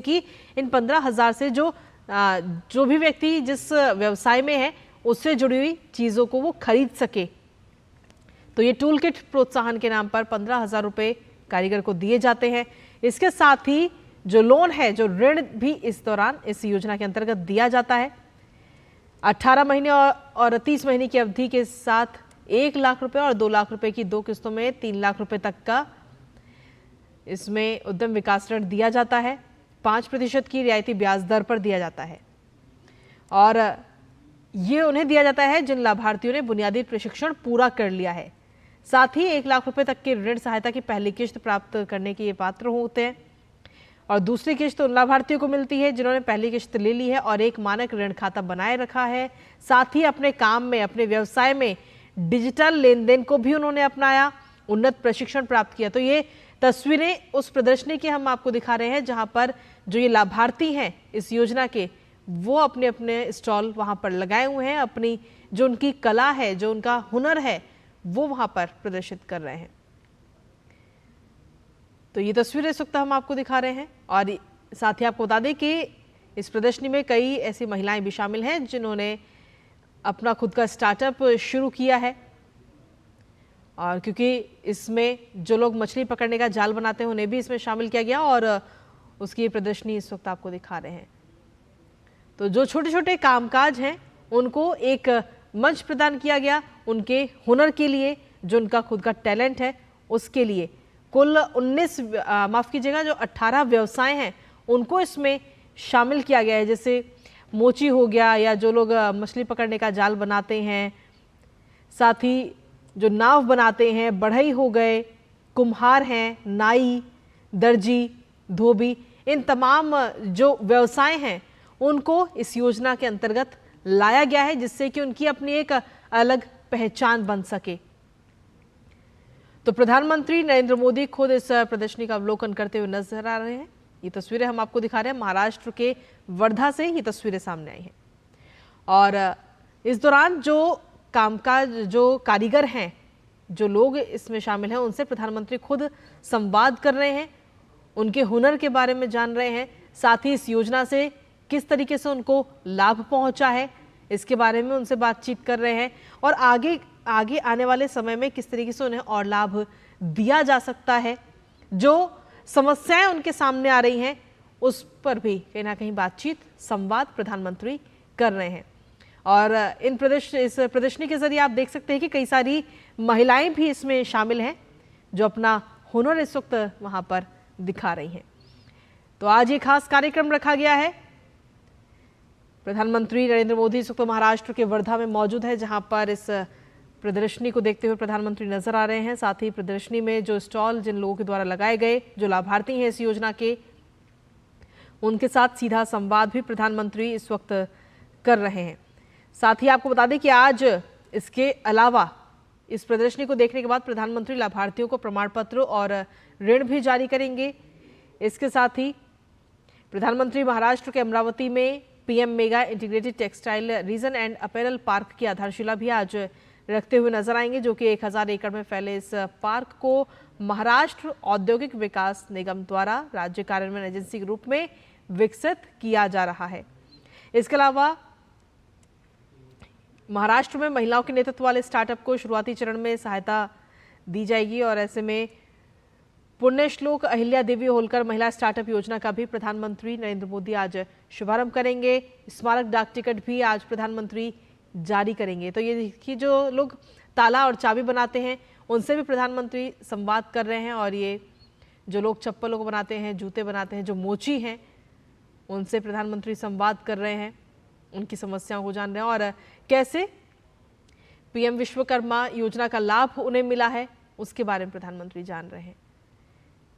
कि इन 15,000 से जो भी व्यक्ति जिस व्यवसाय में है उससे जुड़ी हुई चीजों को वो खरीद सके। तो ये टूल किट प्रोत्साहन के नाम पर 15,000 रुपए कारीगर को दिए जाते हैं। इसके साथ ही जो लोन है, जो ऋण भी इस दौरान इस योजना के अंतर्गत दिया जाता है। 18 महीने और 30 महीने की अवधि के साथ 1 लाख रुपए और 2 लाख रुपए की 2 किस्तों में 3 लाख रुपए तक का इसमें उद्यम विकास ऋण दिया जाता है। 5% की रियायती ब्याज दर पर दिया जाता है और ये उन्हें दिया जाता है जिन लाभार्थियों ने बुनियादी प्रशिक्षण पूरा कर लिया है। साथ ही 1 लाख रुपए तक की ऋण सहायता की पहली किश्त प्राप्त करने के ये पात्र होते हैं और दूसरी किश्त उन लाभार्थियों को मिलती है जिन्होंने पहली किश्त ले ली है और एक मानक ऋण खाता बनाए रखा है। साथ ही अपने काम में, अपने व्यवसाय में डिजिटल लेन देन को भी उन्होंने अपनाया, उन्नत प्रशिक्षण प्राप्त किया। तो ये तस्वीरें उस प्रदर्शनी की हम आपको दिखा रहे हैं जहां पर जो ये लाभार्थी हैं इस योजना के, वो अपने अपने स्टॉल वहां पर लगाए हुए हैं, अपनी जो उनकी कला है, जो उनका हुनर है, वो वहां पर प्रदर्शित कर रहे हैं। तो ये तस्वीरें इस वक्त हम आपको दिखा रहे हैं और साथ ही आपको बता दें कि इस प्रदर्शनी में कई ऐसी महिलाएं भी शामिल हैं जिन्होंने अपना खुद का स्टार्टअप शुरू किया है। और क्योंकि इसमें जो लोग मछली पकड़ने का जाल बनाते हैं उन्हें भी इसमें शामिल किया गया और उसकी प्रदर्शनी इस वक्त आपको दिखा रहे हैं। तो जो छोटे छोटे कामकाज हैं उनको एक मंच प्रदान किया गया उनके हुनर के लिए, जो उनका खुद का टैलेंट है उसके लिए। कुल 18 व्यवसाय हैं उनको इसमें शामिल किया गया है, जैसे मोची हो गया या जो लोग मछली पकड़ने का जाल बनाते हैं, साथ ही जो नाव बनाते हैं, बढ़ई हो गए, कुम्हार हैं, नाई, दर्जी, धोबी, इन तमाम जो व्यवसाय हैं उनको इस योजना के अंतर्गत लाया गया है जिससे कि उनकी अपनी एक अलग पहचान बन सके। तो प्रधानमंत्री नरेंद्र मोदी खुद इस प्रदर्शनी का अवलोकन करते हुए नजर आ रहे हैं। ये तस्वीरें हम आपको दिखा रहे हैं, महाराष्ट्र के वर्धा से ये तस्वीरें सामने आई हैं और इस दौरान जो कामकाज, जो कारीगर हैं, जो लोग इसमें शामिल हैं, उनसे प्रधानमंत्री खुद संवाद कर रहे हैं, उनके हुनर के बारे में जान रहे हैं। साथ ही इस योजना से किस तरीके से उनको लाभ पहुंचा है इसके बारे में उनसे बातचीत कर रहे हैं और आगे आने वाले समय में किस तरीके से उन्हें और लाभ दिया जा सकता है, जो समस्याएं उनके सामने आ रही हैं उस पर भी कहीं ना कहीं बातचीत, संवाद प्रधानमंत्री कर रहे हैं। और इस प्रदर्शनी के जरिए आप देख सकते हैं कि कई सारी महिलाएं भी इसमें शामिल हैं जो अपना हुनर इस वक्त वहां पर दिखा रही हैं। तो आज ये खास कार्यक्रम रखा गया है। प्रधानमंत्री नरेंद्र मोदी इस वक्त महाराष्ट्र के वर्धा में मौजूद है जहां पर इस प्रदर्शनी को देखते हुए प्रधानमंत्री नजर आ रहे हैं। साथ ही प्रदर्शनी में जो स्टॉल जिन लोगों के द्वारा लगाए गए, जो लाभार्थी हैं इस योजना के, उनके साथ सीधा संवाद भी प्रधानमंत्री इस वक्त कर रहे हैं। साथ ही आपको बता दें कि आज इसके अलावा इस प्रदर्शनी को देखने के बाद प्रधानमंत्री लाभार्थियों को प्रमाण पत्र और ऋण भी जारी करेंगे। इसके साथ ही प्रधानमंत्री महाराष्ट्र के अमरावती में PM mega integrated textile reason and apparel park की आधारशिला भी आज रखते हुए नजर आएंगे, जो कि 1000 एकड़ में फैले इस पार्क को महाराष्ट्र औद्योगिक विकास निगम द्वारा राज्य कार्यान्वयन एजेंसी के रूप में विकसित किया जा रहा है। इसके अलावा महाराष्ट्र में महिलाओं के नेतृत्व वाले स्टार्टअप को शुरुआती चरण में सहायता दी जाएगी और ऐसे में पुण्यश्लोक अहिल्या देवी होलकर महिला स्टार्टअप योजना का भी प्रधानमंत्री नरेंद्र मोदी आज शुभारंभ करेंगे। स्मारक डाक टिकट भी आज प्रधानमंत्री जारी करेंगे। तो ये देखिए, जो लोग ताला और चाबी बनाते हैं उनसे भी प्रधानमंत्री संवाद कर रहे हैं और ये जो लोग चप्पलों को बनाते हैं, जूते बनाते हैं, जो मोची हैं, उनसे प्रधानमंत्री संवाद कर रहे हैं, उनकी समस्याओं को जान रहे हैं और कैसे पीएम विश्वकर्मा योजना का लाभ उन्हें मिला है उसके बारे में प्रधानमंत्री जान रहे हैं।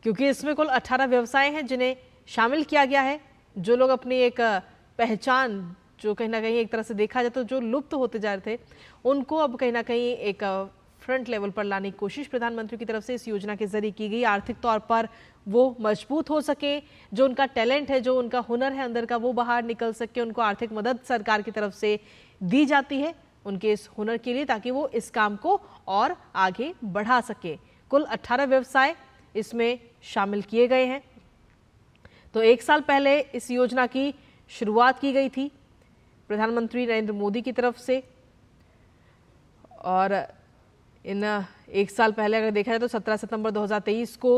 क्योंकि इसमें कुल 18 व्यवसाय हैं जिन्हें शामिल किया गया है। जो लोग अपनी एक पहचान, जो कहीं ना कहीं एक तरह से देखा जाए तो जो लुप्त होते जा रहे थे, उनको अब कहीं ना कहीं एक फ्रंट लेवल पर लाने की कोशिश प्रधानमंत्री की तरफ से इस योजना के जरिए की गई। आर्थिक तौर पर वो मजबूत हो सके, जो उनका टैलेंट है, जो उनका हुनर है अंदर का, वो बाहर निकल सके। उनको आर्थिक मदद सरकार की तरफ से दी जाती है उनके इस हुनर के लिए, ताकि वो इस काम को और आगे बढ़ा सके। कुल 18 व्यवसाय इसमें शामिल किए गए हैं। तो 1 साल पहले इस योजना की शुरुआत की गई थी प्रधानमंत्री नरेंद्र मोदी की तरफ से, और इन 1 साल पहले अगर देखा जाए तो 17 सितंबर 2023 को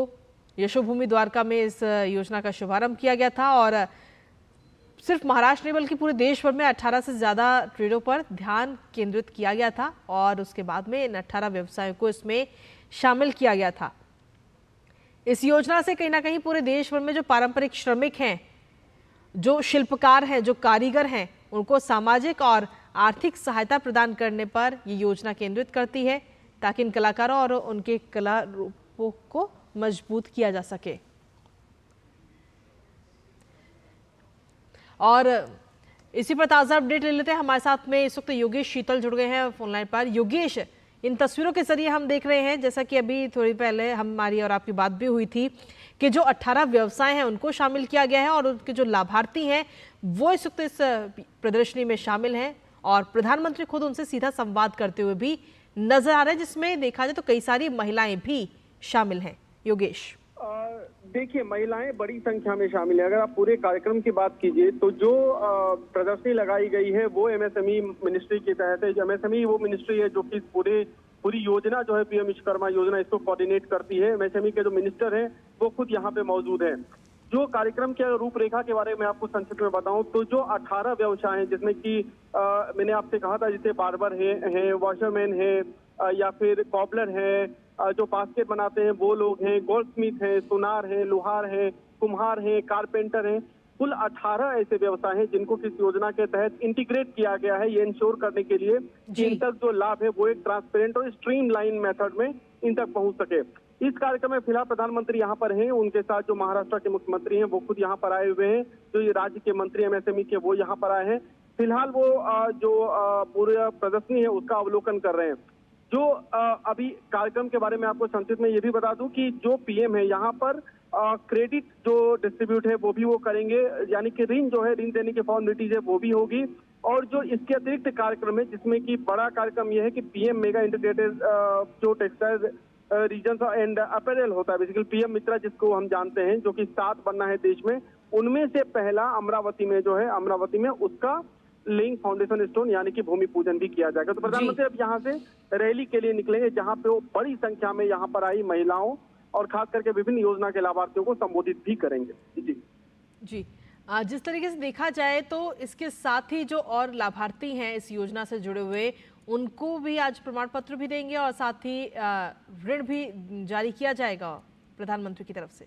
यशोभूमि द्वारका में इस योजना का शुभारंभ किया गया था। और सिर्फ महाराष्ट्र नहीं बल्कि पूरे देश भर में 18 से ज़्यादा ट्रेडों पर ध्यान केंद्रित किया गया था और उसके बाद में इन 18 व्यवसायों को इसमें शामिल किया गया था। इस योजना से कहीं ना कहीं पूरे देश भर में जो पारंपरिक श्रमिक हैं, जो शिल्पकार हैं, जो कारीगर हैं, उनको सामाजिक और आर्थिक सहायता प्रदान करने पर ये योजना केंद्रित करती है ताकि इन कलाकारों और उनके कला रूपों को मजबूत किया जा सके। और इसी पर ताज़ा अपडेट ले लेते हैं। हमारे साथ में इस वक्त योगेश शीतल जुड़ गए हैं फोन लाइन पर। योगेश, इन तस्वीरों के जरिए हम देख रहे हैं, जैसा कि अभी थोड़ी पहले हमारी और आपकी बात भी हुई थी, कि जो 18 व्यवसाय हैं उनको शामिल किया गया है और उनके जो लाभार्थी हैं वो इस वक्त इस प्रदर्शनी में शामिल हैं और प्रधानमंत्री खुद उनसे सीधा संवाद करते हुए भी नजर आ रहे हैं, जिसमें देखा जाए तो कई सारी महिलाएं भी शामिल हैं। योगेश, देखिए, महिलाएं बड़ी संख्या में शामिल है। अगर आप पूरे कार्यक्रम की बात कीजिए तो जो प्रदर्शनी लगाई गई है वो एमएसएमई मिनिस्ट्री के तहत है। एमएसएमई वो मिनिस्ट्री है जो कि पूरी योजना जो है पीएम विश्वकर्मा योजना, इसको कोऑर्डिनेट करती है। एमएसएमई के जो मिनिस्टर हैं वो खुद यहाँ पे मौजूद है। जो कार्यक्रम के रूपरेखा के बारे में आपको संक्षिप्त में बताऊं तो जो 18 व्यवसाय हैं, जिसमें कि मैंने आपसे कहा था, जैसे बार्बर है, वॉशरमैन है, या फिर कॉबलर है, जो बास्केट बनाते हैं वो लोग हैं, गोल्ड स्मिथ है, सुनार है, लोहार है, कुम्हार है, कारपेंटर है, कुल 18 ऐसे व्यवसाय हैं जिनको किस योजना के तहत इंटीग्रेट किया गया है, ये इंश्योर करने के लिए कि इन तक जो लाभ है वो एक ट्रांसपेरेंट और स्ट्रीमलाइन मेथड में इन तक पहुंच सके। इस कार्यक्रम में फिलहाल प्रधानमंत्री यहाँ पर हैं, उनके साथ जो महाराष्ट्र के मुख्यमंत्री हैं वो खुद यहाँ पर आए हुए हैं, जो ये राज्य के मंत्री एमएसएमई के वो यहाँ पर आए हैं। फिलहाल वो जो पूरी प्रदर्शनी है उसका अवलोकन कर रहे हैं। जो अभी कार्यक्रम के बारे में आपको संक्षिप्त में ये भी बता दूं कि जो पीएम है यहाँ पर क्रेडिट जो डिस्ट्रीब्यूट है वो भी वो करेंगे, यानी कि ऋण जो है, ऋण देने की फॉर्मेलिटीज है वो भी होगी। और जो इसके अतिरिक्त कार्यक्रम है, जिसमें कि बड़ा कार्यक्रम यह है कि पीएम मेगा इंटीग्रेटेड जो टेक्सटाइल रीजन एंड अपैरल होता है, बेसिकली पीएम मित्रा जिसको हम जानते हैं, जो कि 7 बनना है देश में, उनमें से पहला अमरावती में जो है, अमरावती में उसका लेइंग फाउंडेशन स्टोन यानी कि भूमि पूजन भी किया जाएगा। तो प्रधानमंत्री अब यहाँ से रैली के लिए निकलेंगे, जहाँ पे वो बड़ी संख्या में यहाँ पर आई महिलाओं और खास करके विभिन्न योजना के लाभार्थियों को संबोधित भी करेंगे। जी, जिस तरीके से देखा जाए तो इसके साथ ही जो और लाभार्थी हैं इस योजना से जुड़े हुए, उनको भी आज प्रमाण पत्र भी देंगे और साथ ही ऋण भी जारी किया जाएगा प्रधानमंत्री की तरफ से।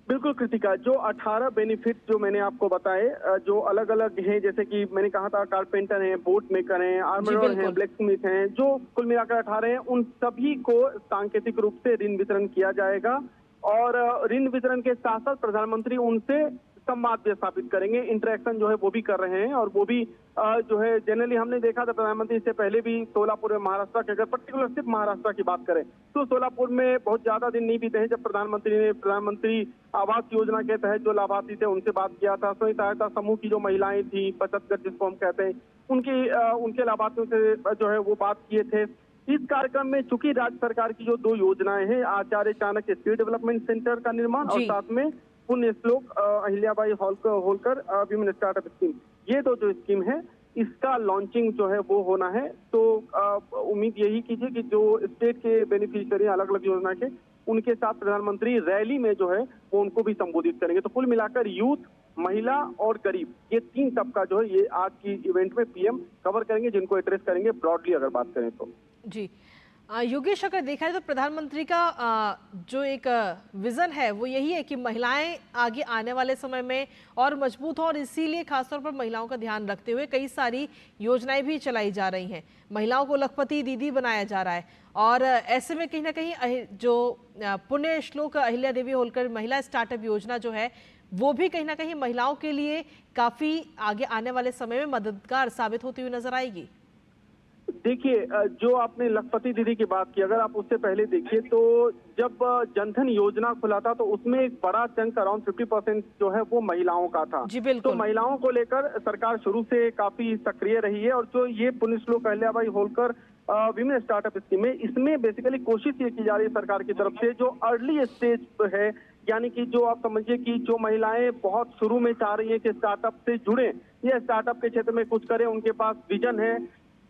बिल्कुल कृतिका, जो 18 बेनिफिट जो मैंने आपको बताए, जो अलग अलग हैं, जैसे कि मैंने कहा था कारपेंटर हैं, बोट मेकर हैं, आर्मरर हैं, ब्लैक स्मिथ हैं, जो कुल मिलाकर 18 हैं, उन सभी को सांकेतिक रूप से ऋण वितरण किया जाएगा। और ऋण वितरण के साथ साथ प्रधानमंत्री उनसे संवाद भी स्थापित करेंगे, इंटरेक्शन जो है वो भी कर रहे हैं। और वो भी जो है जनरली हमने देखा था प्रधानमंत्री इससे पहले भी सोलापुर में, महाराष्ट्र के अगर पर्टिकुलर सिर्फ महाराष्ट्र की बात करें तो सोलापुर में बहुत ज्यादा दिन नहीं बीते हैं जब प्रधानमंत्री ने प्रधानमंत्री आवास योजना के तहत जो लाभार्थी थे उनसे बात किया था। स्वयं सहायता समूह की जो महिलाएं थी, बचत गट जिसको हम कहते हैं, उनके लाभार्थियों से जो है वो बात किए थे। इस कार्यक्रम में चूंकि राज्य सरकार की जो 2 योजनाएं हैं, आचार्य चाणक्य स्किल डेवलपमेंट सेंटर का निर्माण और साथ में पुण्य श्लोक Ahilyabai Holkar women startup scheme, ये 2 जो स्कीम है इसका लॉन्चिंग जो है वो होना है। तो उम्मीद यही कीजिए कि जो स्टेट के बेनिफिशियरी अलग अलग योजना के, उनके साथ प्रधानमंत्री रैली में जो है वो उनको भी संबोधित करेंगे। तो कुल मिलाकर यूथ, महिला और गरीब, ये 3 तबका जो है ये आज की इवेंट में पीएम कवर करेंगे, जिनको एड्रेस करेंगे ब्रॉडली अगर बात करें तो। जी योगेश, अगर देखा जाए तो प्रधानमंत्री का जो एक विजन है वो यही है कि महिलाएं आगे आने वाले समय में और मजबूत हों, और इसीलिए खासतौर पर महिलाओं का ध्यान रखते हुए कई सारी योजनाएं भी चलाई जा रही हैं। महिलाओं को लखपति दीदी बनाया जा रहा है और ऐसे में कहीं ना कहीं जो पुण्य श्लोक अहिल्या देवी होलकर महिला स्टार्टअप योजना जो है वो भी कहीं ना कहीं महिलाओं के लिए काफ़ी आगे आने वाले समय में मददगार साबित होती हुई नजर आएगी। देखिए, जो आपने लखपति दीदी की बात की, अगर आप उससे पहले देखिए तो जब जनधन योजना खुला था तो उसमें एक बड़ा चंक अराउंड 50% जो है वो महिलाओं का था। जी बिल्कुल। तो महिलाओं को लेकर सरकार शुरू से काफी सक्रिय रही है। और जो ये पुण्य श्लोक Ahilyabai Holkar women startup scheme है, इसमें बेसिकली कोशिश ये की जा रही है सरकार की तरफ से, जो अर्ली स्टेज है यानी कि जो आप समझिए कि जो महिलाएं बहुत शुरू में चाह रही है कि स्टार्टअप से जुड़े या स्टार्टअप के क्षेत्र में कुछ करें, उनके पास विजन है,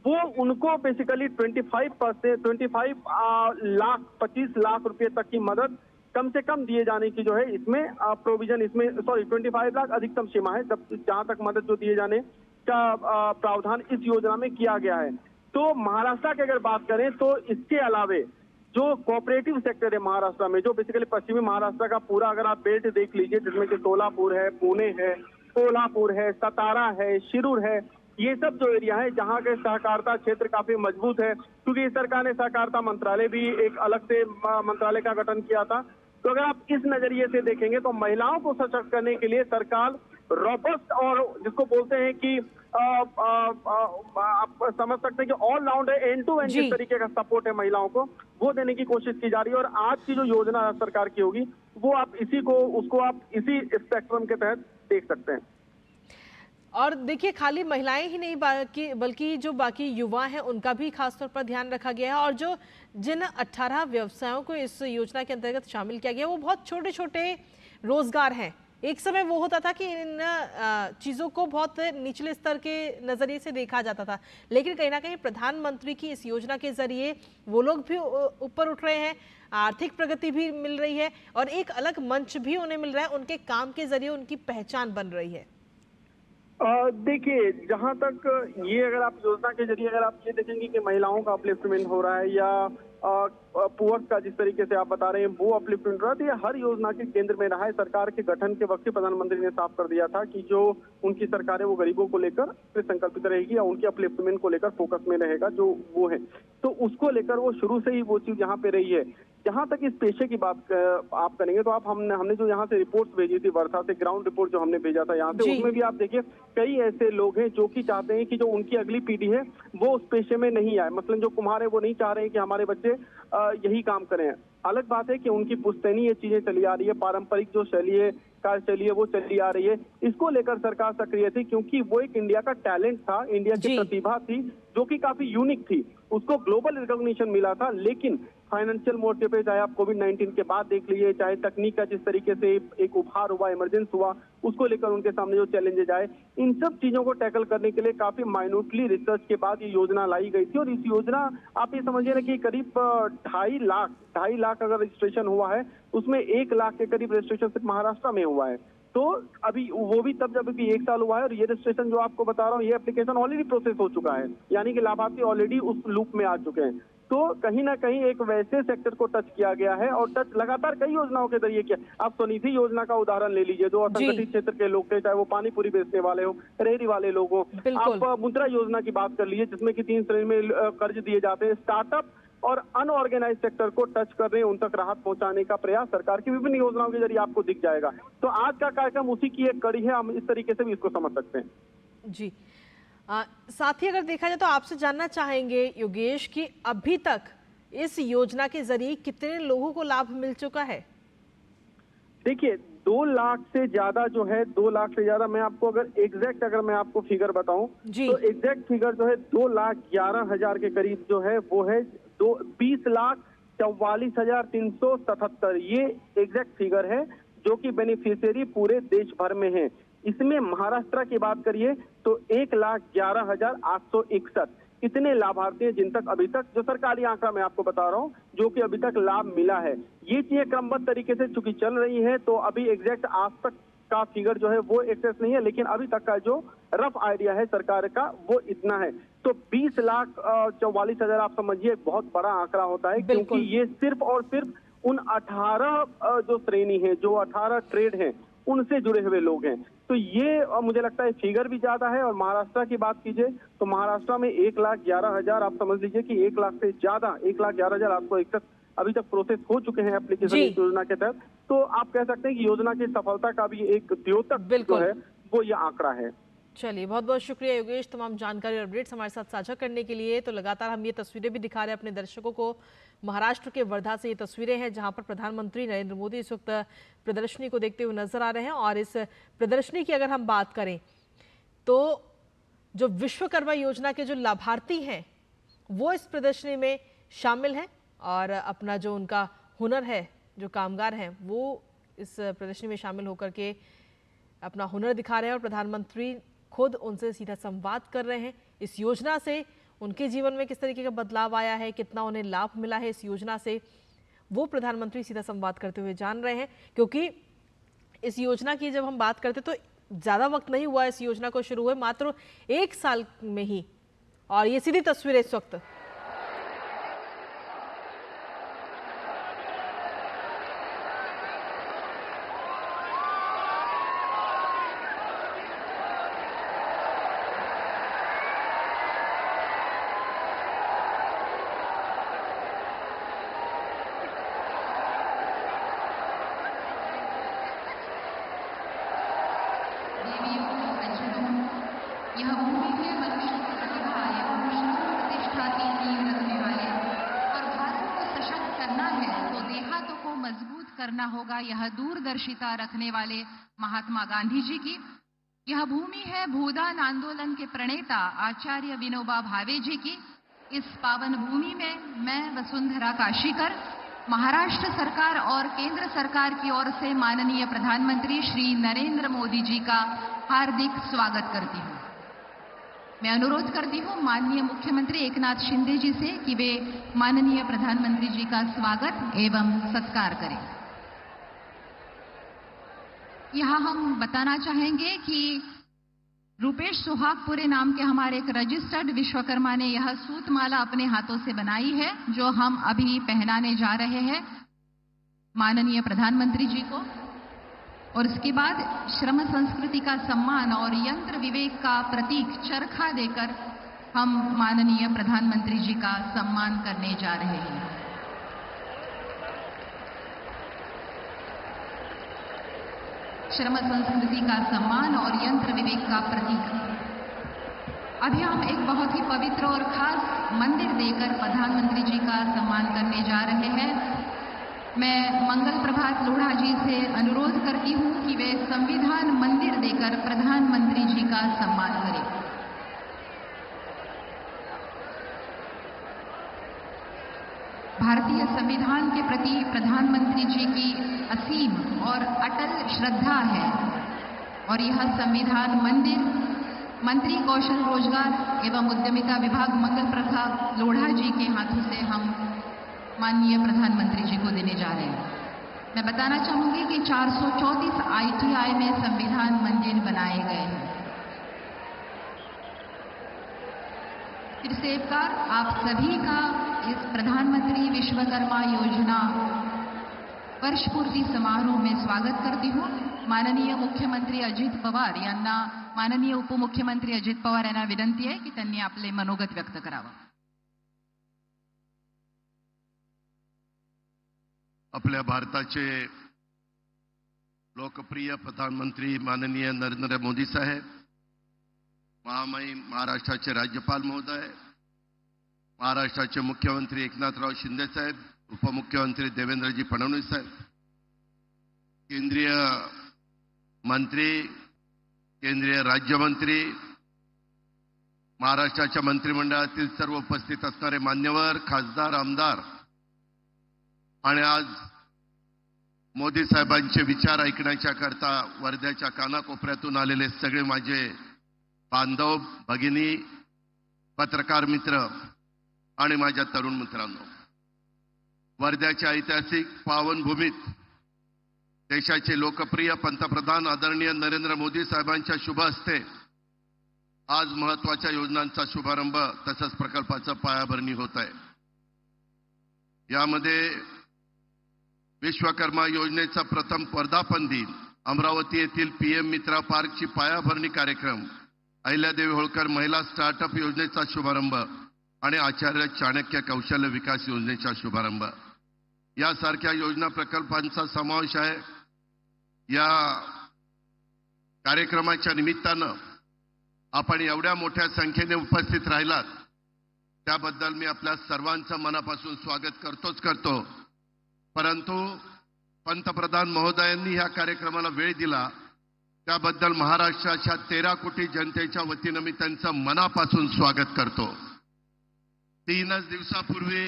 वो उनको बेसिकली 25 लाख रुपए तक की मदद कम से कम दिए जाने की जो है इसमें प्रोविजन, इसमें 25 लाख अधिकतम सीमा है जब जहां तक मदद जो दिए जाने का प्रावधान इस योजना में किया गया है। तो महाराष्ट्र की अगर बात करें तो इसके अलावे जो कोऑपरेटिव सेक्टर है महाराष्ट्र में, जो बेसिकली पश्चिमी महाराष्ट्र का पूरा अगर आप बेल्ट देख लीजिए, जिसमें कि सोलापुर है, पुणे है, कोल्हापुर है, सतारा है, शिरूर है, ये सब जो एरिया है जहां के सहकारिता क्षेत्र काफी मजबूत है, क्योंकि इस सरकार ने सहकारिता मंत्रालय भी एक अलग से मंत्रालय का गठन किया था। तो अगर आप इस नजरिए से देखेंगे तो महिलाओं को सशक्त करने के लिए सरकार रोबस्ट और जिसको बोलते हैं कि आप समझ सकते हैं कि ऑलराउंडर एंड टू एंड जिस तरीके का सपोर्ट है महिलाओं को, वो देने की कोशिश की जा रही है। और आज की जो योजना सरकार की होगी वो आप उसको आप इसी स्पेक्ट्रम के तहत देख सकते हैं। और देखिए, खाली महिलाएं ही नहीं बल्कि जो बाकी युवा हैं उनका भी खासतौर पर ध्यान रखा गया है। और जिन 18 व्यवसायों को इस योजना के अंतर्गत शामिल किया गया वो बहुत छोटे छोटे रोजगार हैं। एक समय वो होता था कि इन चीज़ों को बहुत निचले स्तर के नज़रिए से देखा जाता था, लेकिन कहीं ना कहीं प्रधानमंत्री की इस योजना के जरिए वो लोग भी ऊपर उठ रहे हैं, आर्थिक प्रगति भी मिल रही है और एक अलग मंच भी उन्हें मिल रहा है, उनके काम के जरिए उनकी पहचान बन रही है। देखिए, जहां तक ये अगर आप योजना के जरिए अगर आप ये देखेंगे कि महिलाओं का अपलिफ्टमेंट हो रहा है या पुअर्स का जिस तरीके से आप बता रहे हैं वो अपलिफ्टमेंट हो रहा है, तो ये हर योजना के केंद्र में रहा है। सरकार के गठन के वक्त ही प्रधानमंत्री ने साफ कर दिया था कि जो उनकी सरकार है वो गरीबों को लेकर संकल्पित रहेगी या उनके अपलिफ्टमेंट को लेकर फोकस में रहेगा जो वो है, तो उसको लेकर वो शुरू से ही वो चीज यहाँ पे रही है। जहां तक इस पेशे की बात आप करेंगे तो आप हमने जो यहाँ से रिपोर्ट्स भेजी थी वर्धा से, ग्राउंड रिपोर्ट जो हमने भेजा था यहाँ से, उसमें भी आप देखिए कई ऐसे लोग हैं जो कि चाहते हैं कि जो उनकी अगली पीढ़ी है वो उस पेशे में नहीं आए। मतलब जो कुम्हार है वो नहीं चाह रहे हैं कि हमारे बच्चे यही काम करें। अलग बात है कि उनकी पुश्तैनी ये चीजें चली आ रही है, पारंपरिक जो शैली है कार्यशैली है वो चली आ रही है। इसको लेकर सरकार सक्रिय थी क्योंकि वो एक इंडिया का टैलेंट था, इंडिया की प्रतिभा थी जो कि काफी यूनिक थी, उसको ग्लोबल रिकॉग्निशन मिला था। लेकिन फाइनेंशियल मोर्चे पे चाहे आप कोविड-19 के बाद देख लीजिए, चाहे तकनीक का जिस तरीके से एक उभार हुआ, इमरजेंस हुआ, उसको लेकर उनके सामने जो चैलेंजेज आए, इन सब चीजों को टैकल करने के लिए काफी माइन्यूटली रिसर्च के बाद ये योजना लाई गई थी। और इस योजना आप ये समझिए ना कि करीब 2.5 लाख अगर रजिस्ट्रेशन हुआ है, उसमें 1 लाख के करीब रजिस्ट्रेशन सिर्फ महाराष्ट्र में हुआ है। तो अभी वो भी तब जब अभी 1 साल हुआ है और ये रजिस्ट्रेशन जो आपको बता रहा हूँ, ये एप्लीकेशन ऑलरेडी प्रोसेस हो चुका है, यानी कि लाभार्थी ऑलरेडी उस लूप में आ चुके हैं। तो कहीं ना कहीं एक वैसे सेक्टर को टच किया गया है और टच लगातार कई योजनाओं के जरिए किया। आप स्वनिधि योजना का उदाहरण ले लीजिए, जो असंगठित क्षेत्र के लोग थे, चाहे वो पानी पूरी बेचने वाले हो, रेहड़ी वाले लोग हो। आप मुद्रा योजना की बात कर लीजिए जिसमें कि 3 श्रेणी में कर्ज दिए जाते हैं। स्टार्टअप और अनऑर्गेनाइज सेक्टर को टच कर रहे हैं, उन तक राहत पहुंचाने का प्रयास सरकार की विभिन्न योजनाओं के जरिए आपको दिख जाएगा। तो आज का कार्यक्रम उसी की एक कड़ी है, हम इस तरीके से भी इसको समझ सकते हैं। जी, साथ ही अगर देखा जाए तो आपसे जानना चाहेंगे योगेश कि अभी तक इस योजना के जरिए कितने लोगों को लाभ मिल चुका है? देखिए, 2 लाख से ज्यादा जो है, 2 लाख से ज्यादा, मैं आपको अगर मैं आपको फिगर बताऊं तो एग्जैक्ट फिगर जो है 2,11,000 के करीब जो है वो है 20,44,377। ये एग्जैक्ट फिगर है जो कि बेनिफिशियरी पूरे देश भर में है। इसमें महाराष्ट्र की बात करिए तो 1,11,861 इतने लाभार्थी हैं जिन तक अभी तक, जो सरकारी आंकड़ा मैं आपको बता रहा हूं, जो कि अभी तक लाभ मिला है। ये चीजें क्रमबद्ध तरीके से चूंकि चल रही है तो अभी एग्जैक्ट आज तक का फिगर जो है वो एक्सेस नहीं है, लेकिन अभी तक का जो रफ आइडिया है सरकार का वो इतना है। तो 20,44,000 आप समझिए बहुत बड़ा आंकड़ा होता है, क्योंकि ये सिर्फ और सिर्फ उन 18 जो श्रेणी है, जो 18 ट्रेड हैं, उनसे जुड़े हुए लोग हैं। तो ये मुझे लगता है फिगर भी ज्यादा है। और महाराष्ट्र की बात कीजिए तो महाराष्ट्र में 1,11,000 आप समझ लीजिए कि 1 लाख से ज्यादा, 1,11,861 अभी तक प्रोसेस हो चुके हैं एप्लीकेशन इस योजना के तहत। तो आप कह सकते हैं कि योजना की सफलता का भी एक द्योतक जो है वो ये आंकड़ा है। चलिए, बहुत बहुत शुक्रिया योगेश तमाम जानकारी और अपडेट्स हमारे साथ साझा करने के लिए। तो लगातार हम ये तस्वीरें भी दिखा रहे हैं अपने दर्शकों को। महाराष्ट्र के वर्धा से ये तस्वीरें हैं जहां पर प्रधानमंत्री नरेंद्र मोदी इस वक्त प्रदर्शनी को देखते हुए नजर आ रहे हैं। और इस प्रदर्शनी की अगर हम बात करें तो जो विश्वकर्मा योजना के जो लाभार्थी हैं वो इस प्रदर्शनी में शामिल हैं और अपना जो उनका हुनर है, जो कामगार हैं, वो इस प्रदर्शनी में शामिल होकर के अपना हुनर दिखा रहे हैं और प्रधानमंत्री खुद उनसे सीधा संवाद कर रहे हैं। इस योजना से उनके जीवन में किस तरीके का बदलाव आया है, कितना उन्हें लाभ मिला है इस योजना से, वो प्रधानमंत्री सीधा संवाद करते हुए जान रहे हैं। क्योंकि इस योजना की जब हम बात करते तो ज़्यादा वक्त नहीं हुआ इस योजना को शुरू हुए, मात्र 1 साल में ही। और ये सीधी तस्वीर इस वक्त यह भूमि है मनुष्य की प्रतिभा एवं श्रम प्रतिष्ठा की नींव रखने वाले, और भारत को सशक्त करना है तो देहातों को मजबूत करना होगा, यह दूरदर्शिता रखने वाले महात्मा गांधी जी की। यह भूमि है भूदान आंदोलन के प्रणेता आचार्य विनोबा भावे जी की। इस पावन भूमि में मैं वसुंधरा काशीकर महाराष्ट्र सरकार और केंद्र सरकार की ओर से माननीय प्रधानमंत्री श्री नरेंद्र मोदी जी का हार्दिक स्वागत करती हूँ। मैं अनुरोध करती हूँ माननीय मुख्यमंत्री एकनाथ शिंदे जी से कि वे माननीय प्रधानमंत्री जी का स्वागत एवं सत्कार करें। यहाँ हम बताना चाहेंगे कि रूपेश सुहागपुरे नाम के हमारे एक रजिस्टर्ड विश्वकर्मा ने यह सूतमाला अपने हाथों से बनाई है, जो हम अभी पहनाने जा रहे हैं माननीय प्रधानमंत्री जी को। और इसके बाद श्रम संस्कृति का सम्मान और यंत्र विवेक का प्रतीक चरखा देकर हम माननीय प्रधानमंत्री जी का सम्मान करने जा रहे हैं। श्रम संस्कृति का सम्मान और यंत्र विवेक का प्रतीक। अभी हम एक बहुत ही पवित्र और खास मंदिर देकर प्रधानमंत्री जी का सम्मान करने जा रहे हैं। मैं मंगल प्रभात लोढ़ा जी से अनुरोध करती हूं कि वे संविधान मंदिर देकर प्रधानमंत्री जी का सम्मान करें। भारतीय संविधान के प्रति प्रधानमंत्री जी की असीम और अटल श्रद्धा है, और यह संविधान मंदिर मंत्री कौशल रोजगार एवं उद्यमिता विभाग मंगल प्रभात लोढ़ा जी के हाथों से हम माननीय प्रधानमंत्री जी को देने जा रहे हैं। मैं बताना चाहूंगी कि 434 ITI में संविधान मंदिर बनाए गए हैं। फिर से एक बार आप सभी का इस प्रधानमंत्री विश्वकर्मा योजना वर्ष पूर्ति समारोह में स्वागत करती हूँ। माननीय मुख्यमंत्री अजित पवार यांना, माननीय उपमुख्यमंत्री अजित पवार यांना विनंती आहे की त्यांनी आपले मनोगत व्यक्त करावं। आपल्या भारताचे लोकप्रिय प्रधानमंत्री माननीय नरेंद्र मोदी साहेब, महामहिम महाराष्ट्राचे राज्यपाल महोदय, महाराष्ट्राचे मुख्यमंत्री एकनाथराव शिंदे साहेब, उपमुख्यमंत्री देवेंद्रजी फडणवीस साहेब, केंद्रीय मंत्री, केंद्रीय राज्यमंत्री, महाराष्ट्राच्या मंत्रिमंडळातील सर्व उपस्थित असणारे मान्यवर, खासदार, आमदार आणि आज मोदी साहेबांचे विचार ऐकण्याच्या करता वर्ध्याच्या कानाकोपऱ्यातून आलेले सगळे माझे बांधव, भगिनी, पत्रकार मित्र आणि माझ्या तरुण मित्रांनो, वर्ध्याच्या ऐतिहासिक पावनभूमीत देशाचे लोकप्रिय पंतप्रधान आदरणीय नरेंद्र मोदी साहेबांच्या शुभ हस्ते आज महत्त्वाच्या योजनांचा शुभारंभ तसंच प्रकल्पाचं पायाभरणी होत आहे। यामध्ये विश्वकर्मा योजनेचा प्रथम वर्धापन दिन, अमरावती येथील PM मित्रा पार्कची पायाभरणी कार्यक्रम, अहिल्यादेवी होळकर महिला स्टार्टअप योजनेचा शुभारंभ आणि आचार्य चाणक्य कौशल्य विकास योजनेचा शुभारंभ यासारख्या योजना प्रकल्पांचा समावेश आहे। या कार्यक्रमाच्या निमित्तानं आपण एवढ्या मोठ्या संख्येने उपस्थित राहिलात त्याबद्दल मी आपल्या सर्वांचं मनापासून स्वागत करतो। परंतु पंतप्रधान महोदयांनी या कार्यक्रमाला वेळ दिला त्याबद्दल महाराष्ट्राच्या 13 कोटी जनतेच्या वतीनं मी त्यांचं मनापासून स्वागत करतो। 3 दिवसापूर्वी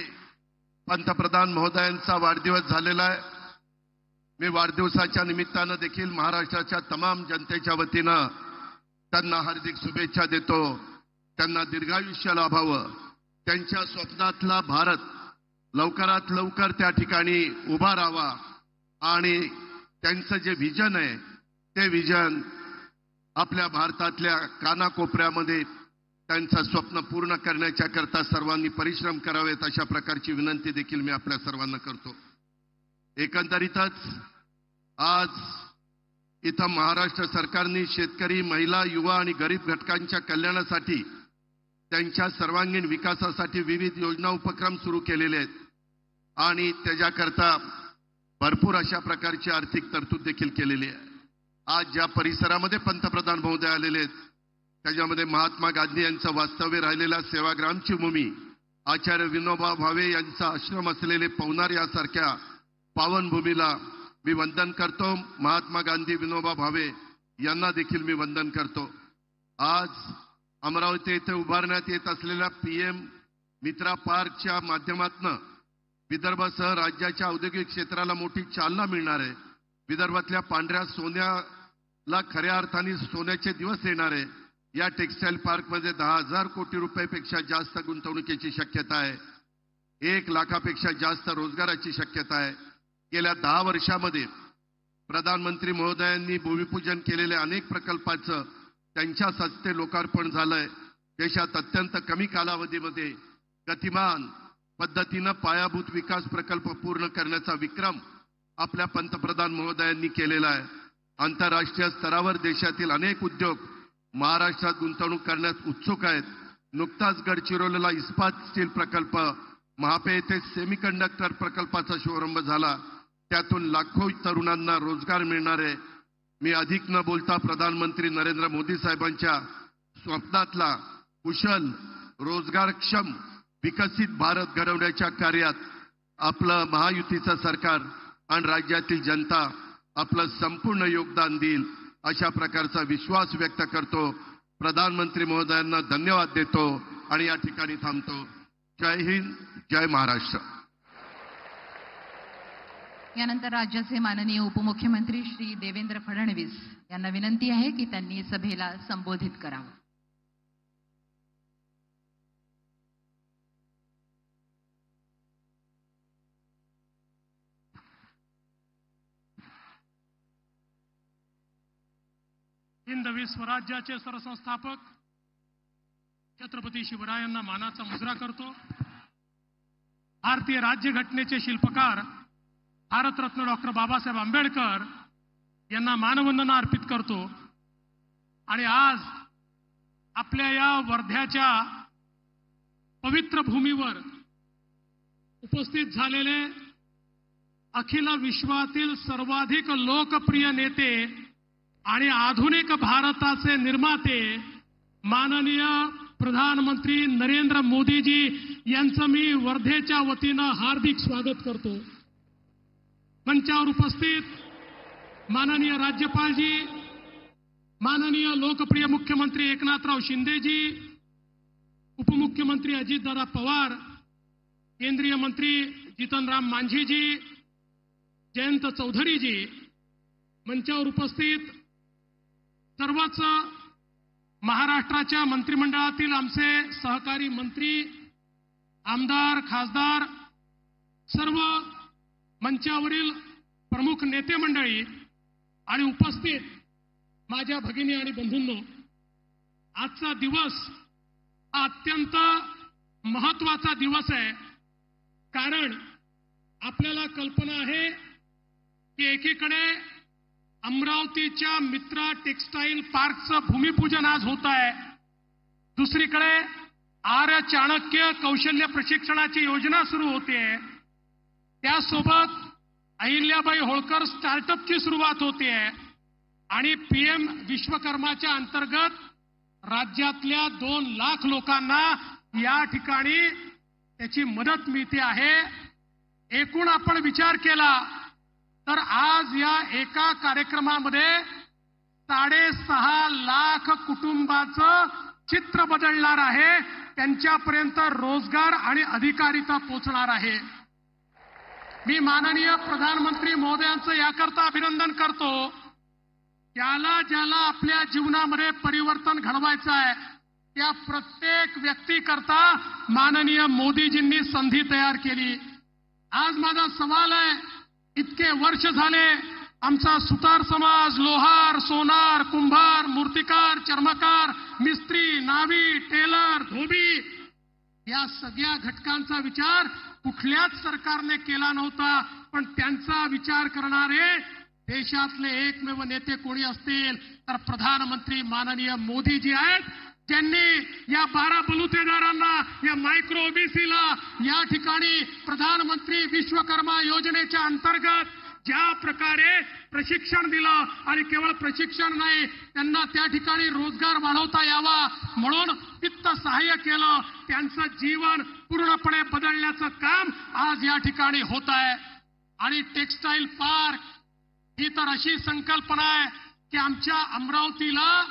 पंतप्रधान महोदयांचा वाढदिवस झालेला आहे मी वाढदिवसाच्या निमित्तानं देखील महाराष्ट्राच्या तमाम जनतेच्या वतीनं त्यांना हार्दिक शुभेच्छा देतो. त्यांना दीर्घायुष्य लाभावं, त्यांच्या स्वप्नातला भारत लवकरात लवकर त्या ठिकाणी उभा राहावा आणि त्यांचं जे व्हिजन आहे ते व्हिजन आपल्या भारतातल्या कानाकोपऱ्यामध्ये त्यांचं स्वप्न पूर्ण करण्याच्या करता सर्वांनी परिश्रम करावेत अशा प्रकारची विनंती देखील मी आपल्या सर्वांना करतो. एकंदरीतच आज इथं महाराष्ट्र सरकारने शेतकरी, महिला, युवा आणि गरीब घटकांच्या कल्याणासाठी त्यांच्या सर्वांगीण विकासासाठी विविध योजना उपक्रम सुरू केलेले आहेत आणि त्याच्याकरता भरपूर अशा प्रकारची आर्थिक तरतूद देखील केलेली आहे. आज ज्या परिसरामध्ये पंतप्रधान महोदय आलेले आहेत त्याच्यामध्ये महात्मा गांधी यांचं वास्तव्य राहिलेल्या सेवाग्रामची भूमी, आचार्य विनोबा भावे यांचा आश्रम असलेले पवनार यासारख्या पावनभूमीला मी वंदन करतो. महात्मा गांधी, विनोबा भावे यांना देखील मी वंदन करतो. आज अमरावती येथे उभारण्यात येत असलेल्या PM मित्रा पार्कच्या माध्यमातून विदर्भासह राज्याच्या औद्योगिक क्षेत्राला मोठी चालना मिळणार आहे. विदर्भातल्या पांढऱ्या सोन्याला खऱ्या अर्थाने सोन्याचे दिवस येणार आहे. या टेक्सटाईल पार्कमध्ये 10,000 कोटी रुपयापेक्षा जास्त गुंतवणुकीची शक्यता आहे. 1 लाखापेक्षा जास्त रोजगाराची शक्यता आहे. गेल्या 10 वर्षामध्ये प्रधानमंत्री महोदयांनी भूमिपूजन केलेल्या अनेक प्रकल्पांचं त्यांच्याच हस्ते लोकार्पण झालंय. देशात अत्यंत कमी कालावधीमध्ये गतिमान पद्धतीनं पायाभूत विकास प्रकल्प पूर्ण करण्याचा विक्रम आपल्या पंतप्रधान महोदयांनी केलेला आहे. आंतरराष्ट्रीय स्तरावर देशातील अनेक उद्योग महाराष्ट्रात गुंतवणूक करण्यास उत्सुक आहेत. नुकताच गडचिरोलीला इस्पात स्टील प्रकल्प, महापे येथे सेमीकंडक्टर प्रकल्पाचा शुभारंभ झाला. त्यातून लाखो तरुणांना रोजगार मिळणार आहे. मी अधिक न बोलता प्रधानमंत्री नरेंद्र मोदी साहेबांच्या स्वप्नातला कुशल, रोजगारक्षम, विकसित भारत घडवण्याच्या कार्यात आपलं महायुतीचं सरकार आणि राज्यातील जनता आपलं संपूर्ण योगदान देईल अशा प्रकारचा विश्वास व्यक्त करतो. प्रधानमंत्री महोदयांना धन्यवाद देतो आणि या ठिकाणी थांबतो. जय हिंद, जय महाराष्ट्र. यानंतर राज्याचे माननीय उपमुख्यमंत्री श्री देवेंद्र फडणवीस यांना विनंती आहे की त्यांनी सभेला संबोधित करावं. हिंदवी स्वराज्याचे सरसंस्थापक छत्रपती शिवरायांना मानाचा मुजरा करतो. भारतीय राज्यघटनेचे शिल्पकार भारतरत्न डॉक्टर बाबासाहेब आंबेडकर यांना मानवंदना अर्पित करतो. आणि आज आपल्या या वर्ध्याच्या पवित्र भूमीवर उपस्थित झालेले अखिल विश्वातील सर्वाधिक लोकप्रिय नेते आणि आधुनिक भारताचे निर्माते माननीय प्रधानमंत्री नरेंद्र मोदीजी यांचं मी वर्धेच्या वतीनं हार्दिक स्वागत करतो. मंचावर उपस्थित माननीय राज्यपालजी, माननीय लोकप्रिय मुख्यमंत्री एकनाथराव शिंदेजी, उपमुख्यमंत्री अजितदादा पवार, केंद्रीय मंत्री जीतनराम मांझीजी, जयंत चौधरीजी, मंचावर उपस्थित सर्वच महाराष्ट्राच्या मंत्रिमंडळातील आमचे सहकारी मंत्री, आमदार, खासदार, सर्व मंचावरील प्रमुख नेते मंडळी आणि उपस्थित माझ्या भगिनी आणि बंधूंनो, आजचा दिवस हा अत्यंत महत्त्वाचा दिवस आहे. कारण आपल्याला कल्पना आहे की एकीकडे अमरावतीच्या मित्रा टेक्सटाईल पार्कचं भूमिपूजन आज होत आहे, दुसरीकडे आर्य चाणक्य कौशल्य प्रशिक्षणाची योजना सुरू होते, त्यासोबत अहिल्याबाई होळकर स्टार्टअपची सुरुवात होते आणि PM विश्वकर्माच्या अंतर्गत राज्यातल्या 2 लाख लोकांना या ठिकाणी त्याची मदत मिळते आहे. एकूण आपण विचार केला तर आज या एका कार्यक्रमामध्ये 6.5 लाख कुटुंबाचं चित्र बदलणार आहे, त्यांच्यापर्यंत रोजगार आणि अधिकारिता पोहोचणार आहे. मी माननीय प्रधानमंत्री महोदयांचं याकरता अभिनंदन करतो, ज्याला ज्याला आपल्या जीवनामध्ये परिवर्तन घडवायचं आहे त्या प्रत्येक व्यक्तीकरता माननीय मोदीजींनी संधी तयार केली. आज माझा सवाल आहे, इतके वर्ष झाले आमचा सुतार समाज, लोहार, सोनार, कुंभार, मूर्तिकार, चर्मकार, मिस्त्री, नावी, टेलर, धोबी या सगळ्या घटकांचा विचार कुठल्याच सरकारने केला नव्हता. पण त्यांचा विचार करणारे देशातले एकमेव नेते कोणी असतील तर प्रधानमंत्री माननीय मोदीजी आहेत. त्यांनी या 12 बलुतेदारांना, या मायक्रो ओबीसीला या ठिकाणी प्रधानमंत्री विश्वकर्मा योजनेच्या अंतर्गत ज्या प्रकारे प्रशिक्षण दिलं आणि केवळ प्रशिक्षण नाही, त्यांना त्या ठिकाणी रोजगार वाढवता यावा म्हणून वित्त सहाय्य केलं. त्यांचं जीवन पूर्णपणे बदलण्याचं काम आज या ठिकाणी होत आहे. आणि टेक्सटाईल पार्क ही तर अशी संकल्पना आहे की आमच्या अमरावतीला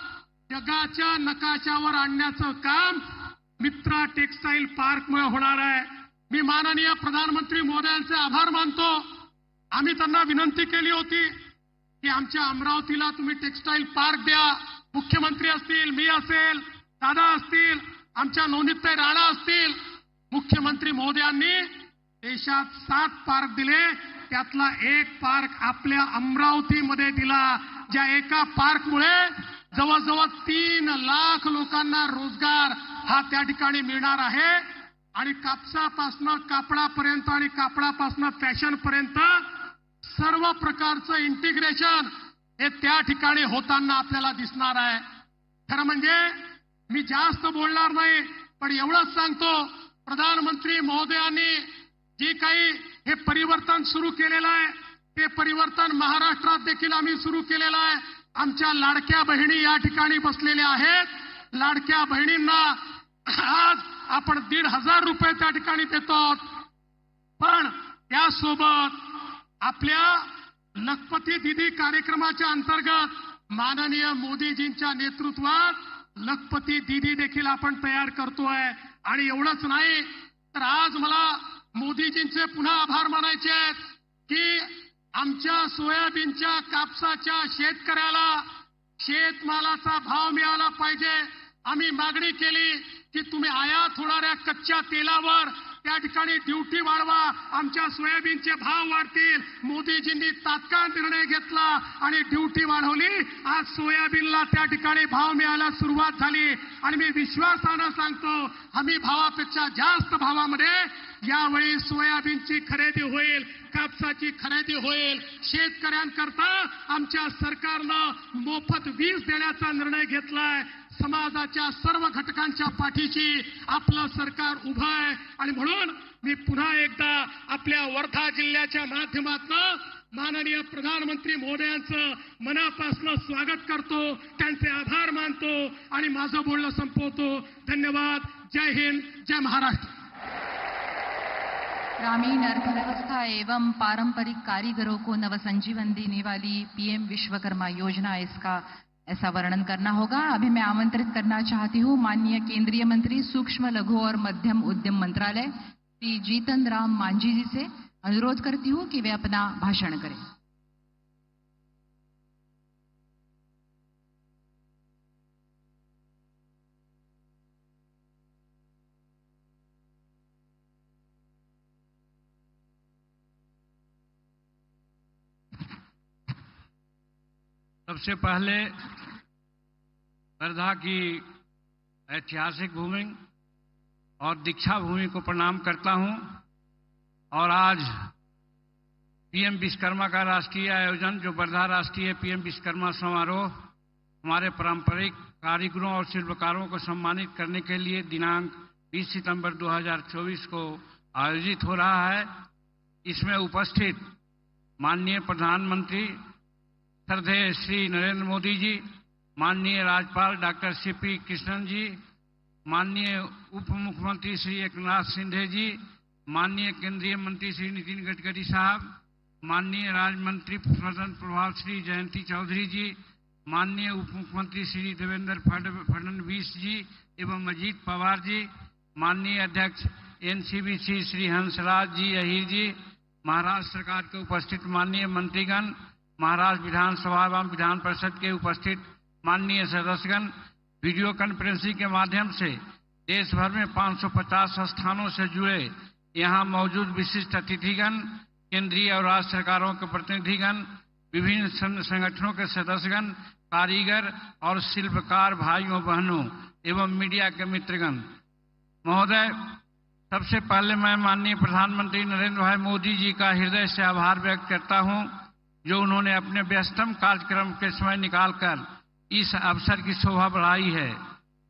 जगाच्या नकाशावर आणण्याचं काम मित्रा टेक्सटाईल पार्कमुळे होणार आहे. मी माननीय प्रधानमंत्री महोदयांचे आभार मानतो. आम्ही त्यांना विनंती केली होती की आमच्या अमरावतीला तुम्ही टेक्सटाईल पार्क द्या. मुख्यमंत्री असतील, मी असेल, दादा असतील, आमच्या नवनीतताई राणा असतील. मुख्यमंत्री महोदयांनी देशात 7 पार्क दिले, त्यातला एक पार्क आपल्या अमरावतीमध्ये दिला. ज्या एका पार्कमुळे जवळजवळ 3 लाख लोकांना रोजगार हा त्या ठिकाणी मिळणार आहे. आणि कापसापासनं कापडापर्यंत आणि कापडापासनं फॅशनपर्यंत सर्व प्रकारचं इंटिग्रेशन हे त्या ठिकाणी होताना आपल्याला दिसणार आहे. खरं म्हणजे मी जास्त बोलणार नाही, पण एवढंच सांगतो, प्रधानमंत्री महोदयांनी जे काही हे परिवर्तन सुरू केलेलं आहे ते परिवर्तन महाराष्ट्रात देखील आम्ही सुरू केलेलं आहे. आमच्या लाडक्या बहिणी या ठिकाणी बसलेल्या आहेत. लाडक्या बहिणींना आज आपण 1,500 रुपये त्या ठिकाणी देतो. पण त्यासोबत आपल्या लखपती दीदी कार्यक्रमाच्या अंतर्गत माननीय मोदीजींच्या नेतृत्वात लखपती दीदी देखील आपण तयार करतोय. आणि एवढंच नाही तर आज मला मोदीजींचे पुन्हा आभार मानायचे आहेत की आमच्या सोयाबीनच्या, कापसाच्या शेतकऱ्याला शेतमालाचा भाव मिळाला पाहिजे. आम्ही मागणी केली की तुम्ही आयात होणाऱ्या कच्च्या तेलावर त्या ठिकाणी ड्युटी वाढवा, आमच्या सोयाबीनचे भाव वाढतील. मोदीजींनी तात्काळ निर्णय घेतला आणि ड्युटी वाढवली. आज सोयाबीनला त्या ठिकाणी भाव मिळायला सुरुवात झाली. आणि मी विश्वासानं सांगतो, हमी भावापेक्षा जास्त भावामध्ये यावेळी सोयाबीनची खरेदी होईल, कापसाची खरेदी होईल. शेतकऱ्यांकरता आमच्या सरकारनं मोफत वीज देण्याचा निर्णय घेतलाय. समाजाच्या सर्व घटकांच्या पाठीशी आपलं सरकार उभं आहे. आणि म्हणून मी पुन्हा एकदा आपल्या वर्धा जिल्ह्याच्या माध्यमातून माननीय प्रधानमंत्री महोदयांचं मनापासून स्वागत करतो, त्यांचे आभार मानतो आणि माझं बोलणं संपवतो. धन्यवाद. जय हिंद, जय महाराष्ट्र. ग्रामीण अर्थव्यवस्था एवं पारंपरिक कारीगरों को नवसंजीवन देने वाली पीएम विश्वकर्मा योजना ऐसा वर्णन करना होगा. अभी मैं आमंत्रित करना चाहती हूँ माननीय केंद्रीय मंत्री सूक्ष्म लघु और मध्यम उद्यम मंत्रालय श्री जीतन राम मांझी जी से अनुरोध करती हूँ कि वे अपना भाषण करें. सबसे पहले वर्धा की ऐतिहासिक भूमि और दीक्षा भूमि को प्रणाम करता हूं. और आज पीएम विश्वकर्मा का राष्ट्रीय आयोजन, जो वर्धा राष्ट्रीय पीएम विश्वकर्मा समारोह, हमारे पारंपरिक कारीगरों और शिल्पकारों को सम्मानित करने के लिए दिनांक 20 सितंबर 2024 को आयोजित हो रहा है. इसमें उपस्थित माननीय प्रधानमंत्री श्रद्धेय श्री नरेंद्र मोदी जी, माननीय राज्यपाल डॉक्टर सीपी कृष्णन जी, माननीय उप मुख्यमंत्री श्री एकनाथ शिंदे जी, माननीय केंद्रीय मंत्री श्री नितिन गडकरी साहब, माननीय राज्य मंत्री स्वतंत्र प्रभाव श्री जयंती चौधरी जी, माननीय उप मुख्यमंत्री श्री देवेंद्र फडणवीस जी एवं अजीत पवार जी, माननीय अध्यक्ष एनसीबीसी श्री हंसराज जी अहीर जी, महाराष्ट्र सरकार के उपस्थित माननीय मंत्रीगण, महाराष्ट्र विधानसभा एवं विधान परिषद के उपस्थित माननीय सदस्यगण, वीडियो कॉन्फ्रेंसिंग के माध्यम से देश भर में 550 स्थानों से जुड़े यहाँ मौजूद विशिष्ट अतिथिगण, केंद्रीय और राज्य सरकारों के प्रतिनिधिगण, विभिन्न संगठनों के सदस्यगण, कारीगर और शिल्पकार भाइयों बहनों एवं मीडिया के मित्रगण, महोदय, सबसे पहले मैं माननीय प्रधानमंत्री नरेंद्र भाई मोदी जी का हृदय से आभार व्यक्त करता हूं, जो उन्होंने अपने व्यस्तम कार्यक्रम के समय निकालकर इस अवसर की शोभा बढ़ाई है।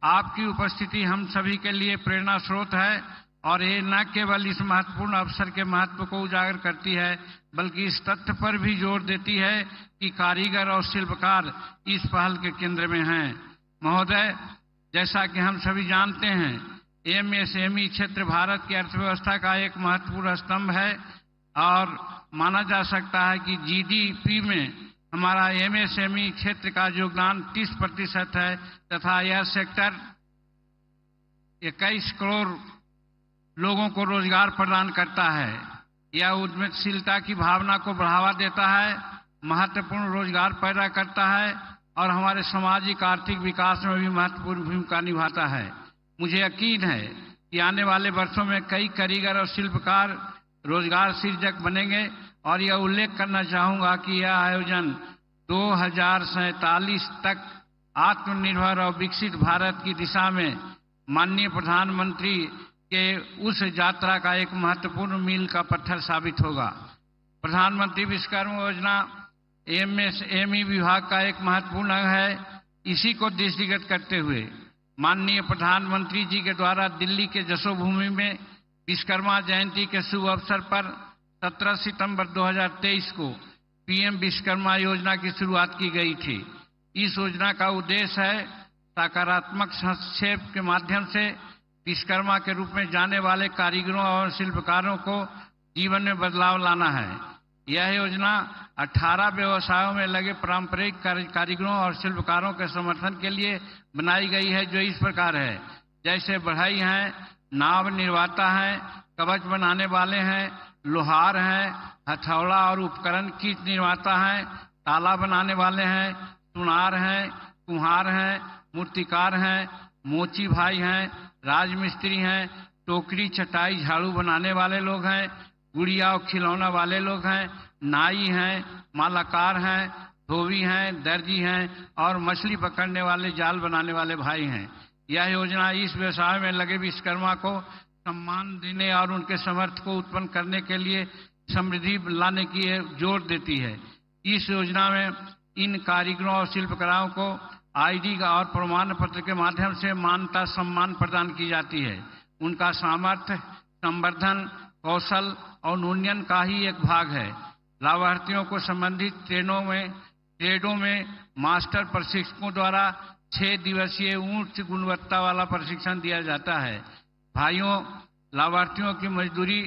आपकी उपस्थिति हम सभी के लिए प्रेरणा स्रोत है और ये न केवल इस महत्वपूर्ण अवसर के महत्व को उजागर करती है, बल्कि इस तथ्य पर भी जोर देती है कि कारीगर और शिल्पकार इस पहल के केंद्र में हैं। महोदय, जैसा कि हम सभी जानते हैं, एमएसएमई क्षेत्र भारत की अर्थव्यवस्था का एक महत्वपूर्ण स्तंभ है और माना जा सकता है कि जीडीपी में हमारा एमएसएमई क्षेत्र का योगदान 30% है तथा यह सेक्टर 21 करोड़ लोगों को रोजगार प्रदान करता है। यह उद्यमशीलता की भावना को बढ़ावा देता है, महत्वपूर्ण रोजगार पैदा करता है और हमारे सामाजिक आर्थिक विकास में भी महत्वपूर्ण भूमिका निभाता है। मुझे यकीन है कि आने वाले वर्षों में कई कारीगर और शिल्पकार रोजगार सृजक बनेंगे और यह उल्लेख करना चाहूंगा कि यह आयोजन 2047 तक आत्मनिर्भर और विकसित भारत की दिशा में माननीय प्रधानमंत्री के उस यात्रा का एक महत्वपूर्ण मील का पत्थर साबित होगा। प्रधानमंत्री विश्वकर्मा योजना एमएसएमई विभाग का एक महत्वपूर्ण अंग है। इसी को दृष्टिगत करते हुए माननीय प्रधानमंत्री जी के द्वारा दिल्ली के जसोभूमि में विश्वकर्मा जयंती के शुभ अवसर पर 17 सितंबर 2023 को पीएम विश्वकर्मा योजना की शुरुआत की गई थी। इस योजना का उद्देश्य है सकारात्मक हस्तक्षेप के माध्यम से विश्वकर्मा के रूप में जाने वाले कारीगरों और शिल्पकारों को जीवन में बदलाव लाना है। यह योजना 18 व्यवसायों में लगे पारंपरिक कारीगरों और शिल्पकारों के समर्थन के लिए बनाई गई है, जो इस प्रकार है, जैसे बढ़ई हैं, नाव निर्माता हैं, कवच बनाने वाले हैं, लोहार हैं, हथौड़ा और उपकरण कीट निर्माता हैं, ताला बनाने वाले हैं, सुनार हैं, कुम्हार हैं, मूर्तिकार हैं, मोची भाई हैं, राजमिस्त्री हैं, टोकरी चटाई झाड़ू बनाने वाले लोग हैं, गुड़िया और खिलौना वाले लोग हैं, नाई हैं, मालाकार हैं, धोबी हैं, दर्जी हैं और मछली पकड़ने वाले जाल बनाने वाले भाई हैं। यह योजना इस व्यवसाय में लगे विश्वकर्मा को सम्मान देने और उनके सामर्थ्य को उत्पन्न करने के लिए समृद्धि लाने की जोर देती है। इस योजना में इन कारीगरों और शिल्पकारों को आईडी का और प्रमाण पत्र के माध्यम से मान्यता सम्मान प्रदान की जाती है। उनका सामर्थ्य, संवर्धन, कौशल और उन्नयन का ही एक भाग है। लाभार्थियों को संबंधित ट्रेडों में मास्टर प्रशिक्षकों द्वारा 6 दिवसीय उच्च गुणवत्ता वाला प्रशिक्षण दिया जाता है। भाइयों, लाभार्थियों की मजदूरी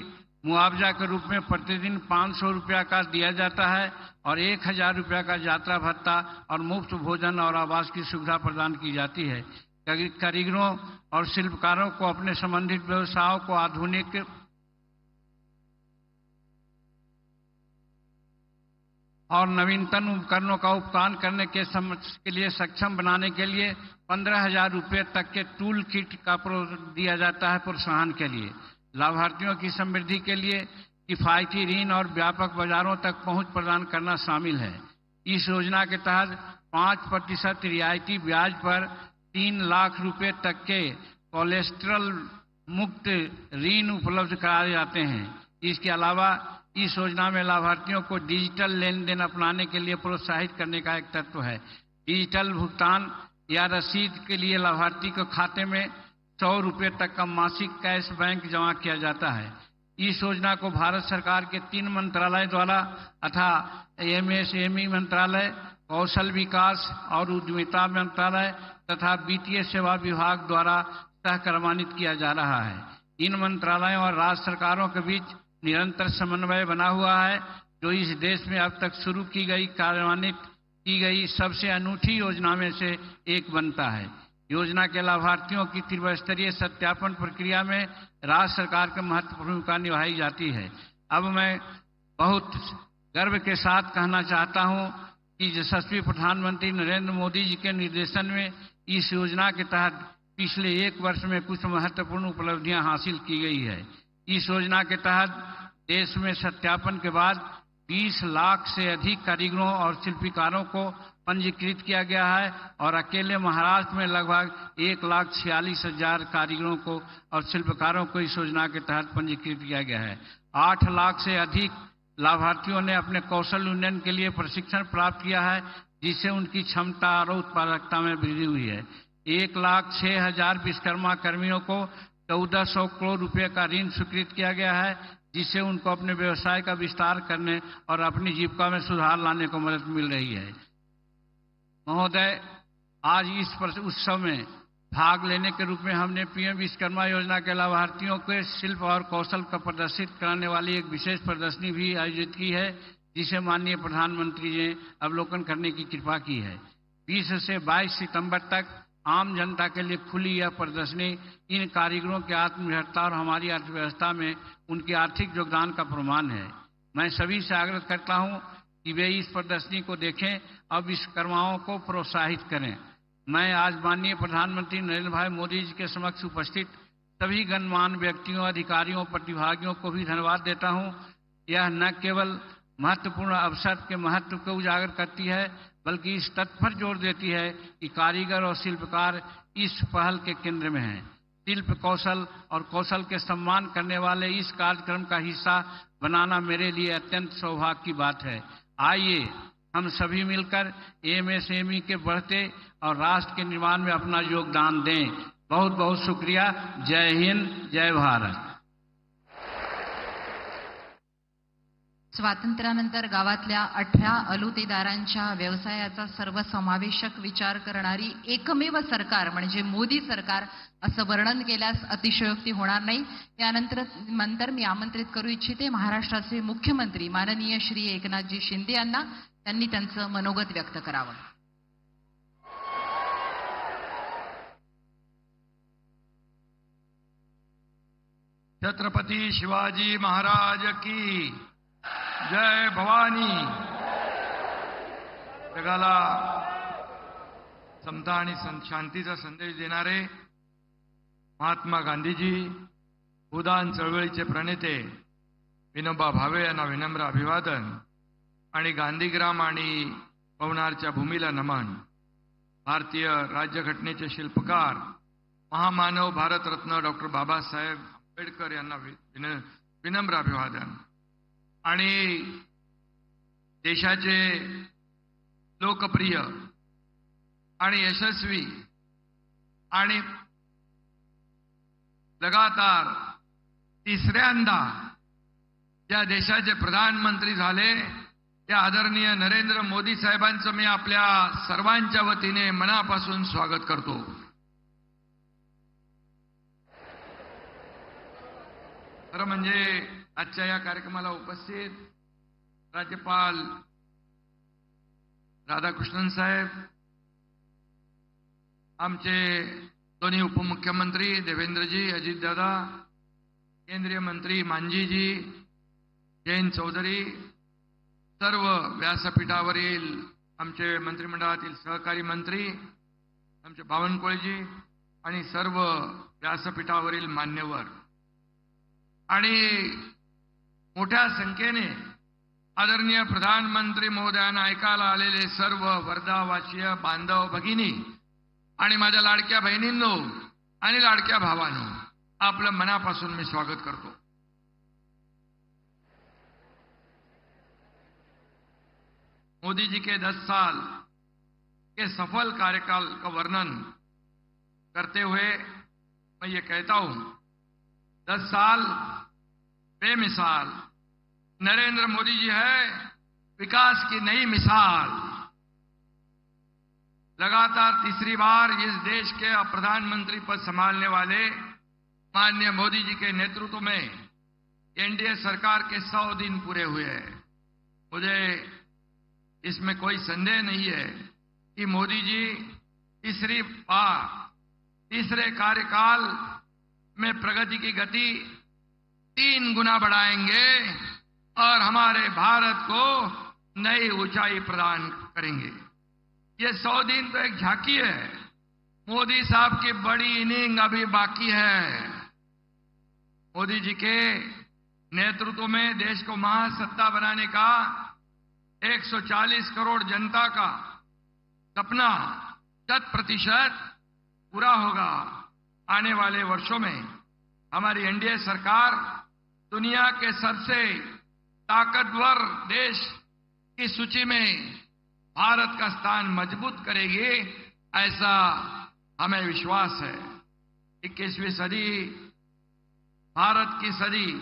मुआवजा के रूप में प्रतिदिन 500 रुपया का दिया जाता है और 1000 रुपया का यात्रा भत्ता और मुफ्त भोजन और आवास की सुविधा प्रदान की जाती है। कारीगरों और शिल्पकारों को अपने संबंधित व्यवसायों को आधुनिक और नवीनतम उपकरणों का उपयोग करने के लिए सक्षम बनाने के लिए 15,000 रुपये तक के टूल किट का दिया जाता है प्रोत्साहन के लिए। लाभार्थियों की समृद्धि के लिए किफायती ऋण और व्यापक बाजारों तक पहुंच प्रदान करना शामिल है। इस योजना के तहत 5% रियायती ब्याज पर 3 लाख रुपए तक के कोलेस्ट्रॉल मुक्त ऋण उपलब्ध कराए जाते हैं। इसके अलावा इस योजना में लाभार्थियों को डिजिटल लेन देन अपनाने के लिए प्रोत्साहित करने का एक तत्व है। डिजिटल भुगतान या रसीद के लिए लाभार्थी को खाते में 100 रुपये तक का मासिक कैश बैंक जमा किया जाता है। इस योजना को भारत सरकार के 3 मंत्रालय द्वारा अथा एमएसएमई मंत्रालय, कौशल विकास और उद्यमिता मंत्रालय तथा वित्तीय सेवा विभाग द्वारा सहकर्मान्वित किया जा रहा है। इन मंत्रालयों और राज्य सरकारों के बीच निरंतर समन्वय बना हुआ है, जो इस देश में अब तक शुरू की गई कार्यान्वित की गई सबसे अनूठी योजना में से एक बनता है। योजना के लाभार्थियों की त्रिस्तरीय सत्यापन प्रक्रिया में राज्य सरकार की महत्वपूर्ण भूमिका निभाई जाती है। अब मैं बहुत गर्व के साथ कहना चाहता हूं कि यशस्वी प्रधानमंत्री नरेंद्र मोदी जी के निर्देशन में इस योजना के तहत पिछले 1 वर्ष में कुछ महत्वपूर्ण उपलब्धियां हासिल की गई है। इस योजना के तहत देश में सत्यापन के बाद 20 लाख से अधिक कारीगरों और शिल्पकारों को पंजीकृत किया गया है और अकेले महाराष्ट्र में लगभग 1,46,000 कारीगरों को और शिल्पकारों को इस योजना के तहत पंजीकृत किया गया है। 8 लाख से अधिक लाभार्थियों ने अपने कौशल उन्नयन के लिए प्रशिक्षण प्राप्त किया है, जिससे उनकी क्षमता और उत्पादकता में वृद्धि हुई है। 1,06,000 विश्वकर्मा कर्मियों को 1,400 करोड़ रुपए का ऋण स्वीकृत किया गया है, जिससे उनको अपने व्यवसाय का विस्तार करने और अपनी जीविका में सुधार लाने को मदद मिल रही है। महोदय, आज इस उत्सव में भाग लेने के रूप में हमने पीएम विश्वकर्मा योजना के लाभार्थियों के शिल्प और कौशल का प्रदर्शित कराने वाली एक विशेष प्रदर्शनी भी आयोजित की है, जिसे माननीय प्रधानमंत्री जी ने अवलोकन करने की कृपा की है। 20 से 22 सितंबर तक आम जनता के लिए खुली यह प्रदर्शनी इन कारीगरों की आत्मनिर्भरता और हमारी अर्थव्यवस्था में उनके आर्थिक योगदान का प्रमाण है। मैं सभी से आग्रह करता हूं कि वे इस प्रदर्शनी को देखें और विश्वकर्माओं को प्रोत्साहित करें। मैं आज माननीय प्रधानमंत्री नरेंद्र भाई मोदी जी के समक्ष उपस्थित सभी गणमान्य व्यक्तियों, अधिकारियों, प्रतिभागियों को भी धन्यवाद देता हूं। यह न केवल महत्वपूर्ण अवसर के महत्व को उजागर करती है, बल्कि इस तथ्य पर जोर देती है कि कारीगर और शिल्पकार इस पहल के केंद्र में हैं। शिल्प कौशल और कौशल के सम्मान करने वाले इस कार्यक्रम का हिस्सा बनाना मेरे लिए अत्यंत सौभाग्य की बात है। आइए हम सभी मिलकर एमएसएमई के बढ़ते और राष्ट्र के निर्माण में अपना योगदान दें। बहुत बहुत शुक्रिया। जय हिंद, जय भारत। स्वातंत्र्यानंतर गावातल्या 18 अलुतेदारांच्या व्यवसायाचा सर्वसमावेशक विचार करणारी एकमेव सरकार म्हणजे मोदी सरकार असं वर्णन केल्यास अतिशयोक्ती होणार नाही। यानंतर मी आमंत्रित करू इच्छिते महाराष्ट्राचे मुख्यमंत्री माननीय श्री एकनाथजी शिंदे यांना, त्यांनी त्यांचं मनोगत व्यक्त करावं। छत्रपती शिवाजी महाराज की जय भवानी। जगाला समता आणि शांतीचा संदेश देणारे महात्मा गांधीजी, भूदान चळवळीचे प्रणेते विनोबा भावे यांना विनम्र अभिवादन आणि गांधीग्राम आणि पवनारच्या भूमीला नमन। भारतीय राज्यघटनेचे शिल्पकार महामानव भारतरत्न डॉक्टर बाबासाहेब आंबेडकर यांना विनम्र अभिवादन आणि देशाचे लोकप्रिय आणि यशस्वी आणि लगातार तिसऱ्यांदा ज्या देशाचे प्रधानमंत्री झाले त्या आदरणीय नरेंद्र मोदी साहेबांचं मी आपल्या सर्वांच्या वतीने मनापासून स्वागत करतो। खरं म्हणजे आजच्या या कार्यक्रमाला उपस्थित राज्यपाल राधाकृष्णन साहेब, आमचे दोन्ही उपमुख्यमंत्री देवेंद्रजी, अजितदादा, केंद्रीय मंत्री मांझीजी, जयंत चौधरी, सर्व व्यासपीठावरील आमचे मंत्रिमंडळातील सहकारी मंत्री, आमचे बावनकुळेजी आणि सर्व व्यासपीठावरील मान्यवर आणि मोठ्या संख्येने आदरणीय प्रधानमंत्री महोदयांना ऐकायला आलेले सर्व वर्धावासीय बांधव भगिनी आणि माझ्या लाडक्या बहिणींनो आणि लाडक्या भावांनो, आपलं मनापासून मी स्वागत करतो। मोदी जी के 10 साल के सफल कार्यकाल का वर्णन करते हुए मैं ये कहता हूं, 10 साल बेमिसाल नरेंद्र मोदी जी है विकास की नई मिसाल। लगातार तीसरी बार इस देश के प्रधानमंत्री पद संभालने वाले माननीय मोदी जी के नेतृत्व में एनडीए सरकार के 100 दिन पूरे हुए हैं। मुझे इसमें कोई संदेह नहीं है कि मोदी जी तीसरी बार तीसरे कार्यकाल में प्रगति की गति 3 गुना बढ़ाएंगे और हमारे भारत को नई ऊंचाई प्रदान करेंगे। ये 100 दिन तो एक झांकी है, मोदी साहब की बड़ी इनिंग अभी बाकी है। मोदी जी के नेतृत्व में देश को महासत्ता बनाने का 140 करोड़ जनता का सपना 100% पूरा होगा। आने वाले वर्षों में हमारी एनडीए सरकार दुनिया के सबसे ताकतवर देश की सूची में भारत का स्थान मजबूत करेगी, ऐसा हमें विश्वास है। 21वीं सदी भारत की सदी,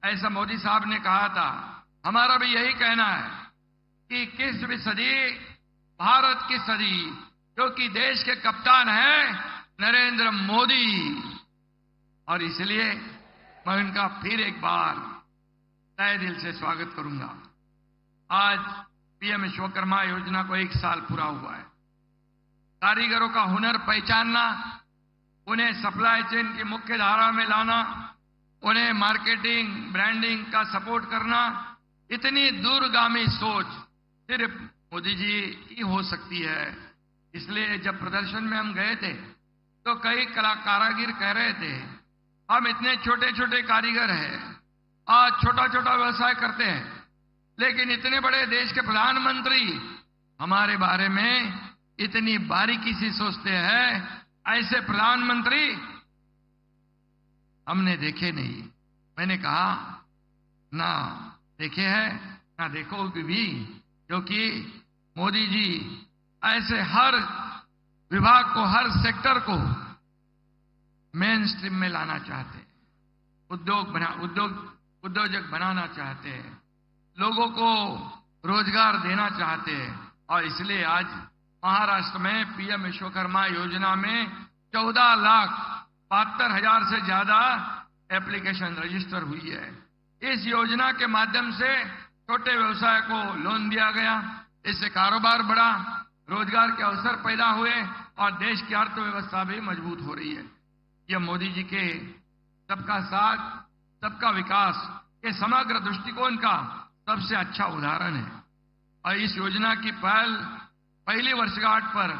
ऐसा मोदी साहब ने कहा था। हमारा भी यही कहना है कि 21वीं सदी भारत की सदी, क्योंकि देश के कप्तान हैं नरेंद्र मोदी, और इसलिए मैं उनका फिर एक बार तहे दिल से स्वागत करूंगा। आज पीएम विश्वकर्मा योजना को 1 साल पूरा हुआ है। कारीगरों का हुनर पहचानना, उन्हें सप्लाई चेन की मुख्य धारा में लाना, उन्हें मार्केटिंग ब्रांडिंग का सपोर्ट करना, इतनी दूरगामी सोच सिर्फ मोदी जी की हो सकती है। इसलिए जब प्रदर्शन में हम गए थे तो कई कारीगर कह रहे थे, हम इतने छोटे छोटे कारीगर हैं, आज छोटा छोटा व्यवसाय करते हैं, लेकिन इतने बड़े देश के प्रधानमंत्री हमारे बारे में इतनी बारीकी से सोचते हैं। ऐसे प्रधानमंत्री हमने देखे नहीं। मैंने कहा ना देखे हैं ना देखोगे भी, क्योंकि मोदी जी ऐसे हर विभाग को, हर सेक्टर को मेन स्ट्रीम में लाना चाहते हैं, उद्योजक बनाना चाहते हैं, लोगों को रोजगार देना चाहते हैं। और इसलिए आज महाराष्ट्र में पीएम विश्वकर्मा योजना में 14,72,000 से ज्यादा एप्लीकेशन रजिस्टर हुई है। इस योजना के माध्यम से छोटे व्यवसाय को लोन दिया गया, इससे कारोबार बढ़ा, रोजगार के अवसर पैदा हुए और देश की अर्थव्यवस्था भी मजबूत हो रही है। यह मोदी जी के सबका साथ सबका विकास के समग्र दृष्टिकोण का सबसे अच्छा उदाहरण है। और इस योजना की पहली वर्षगांठ पर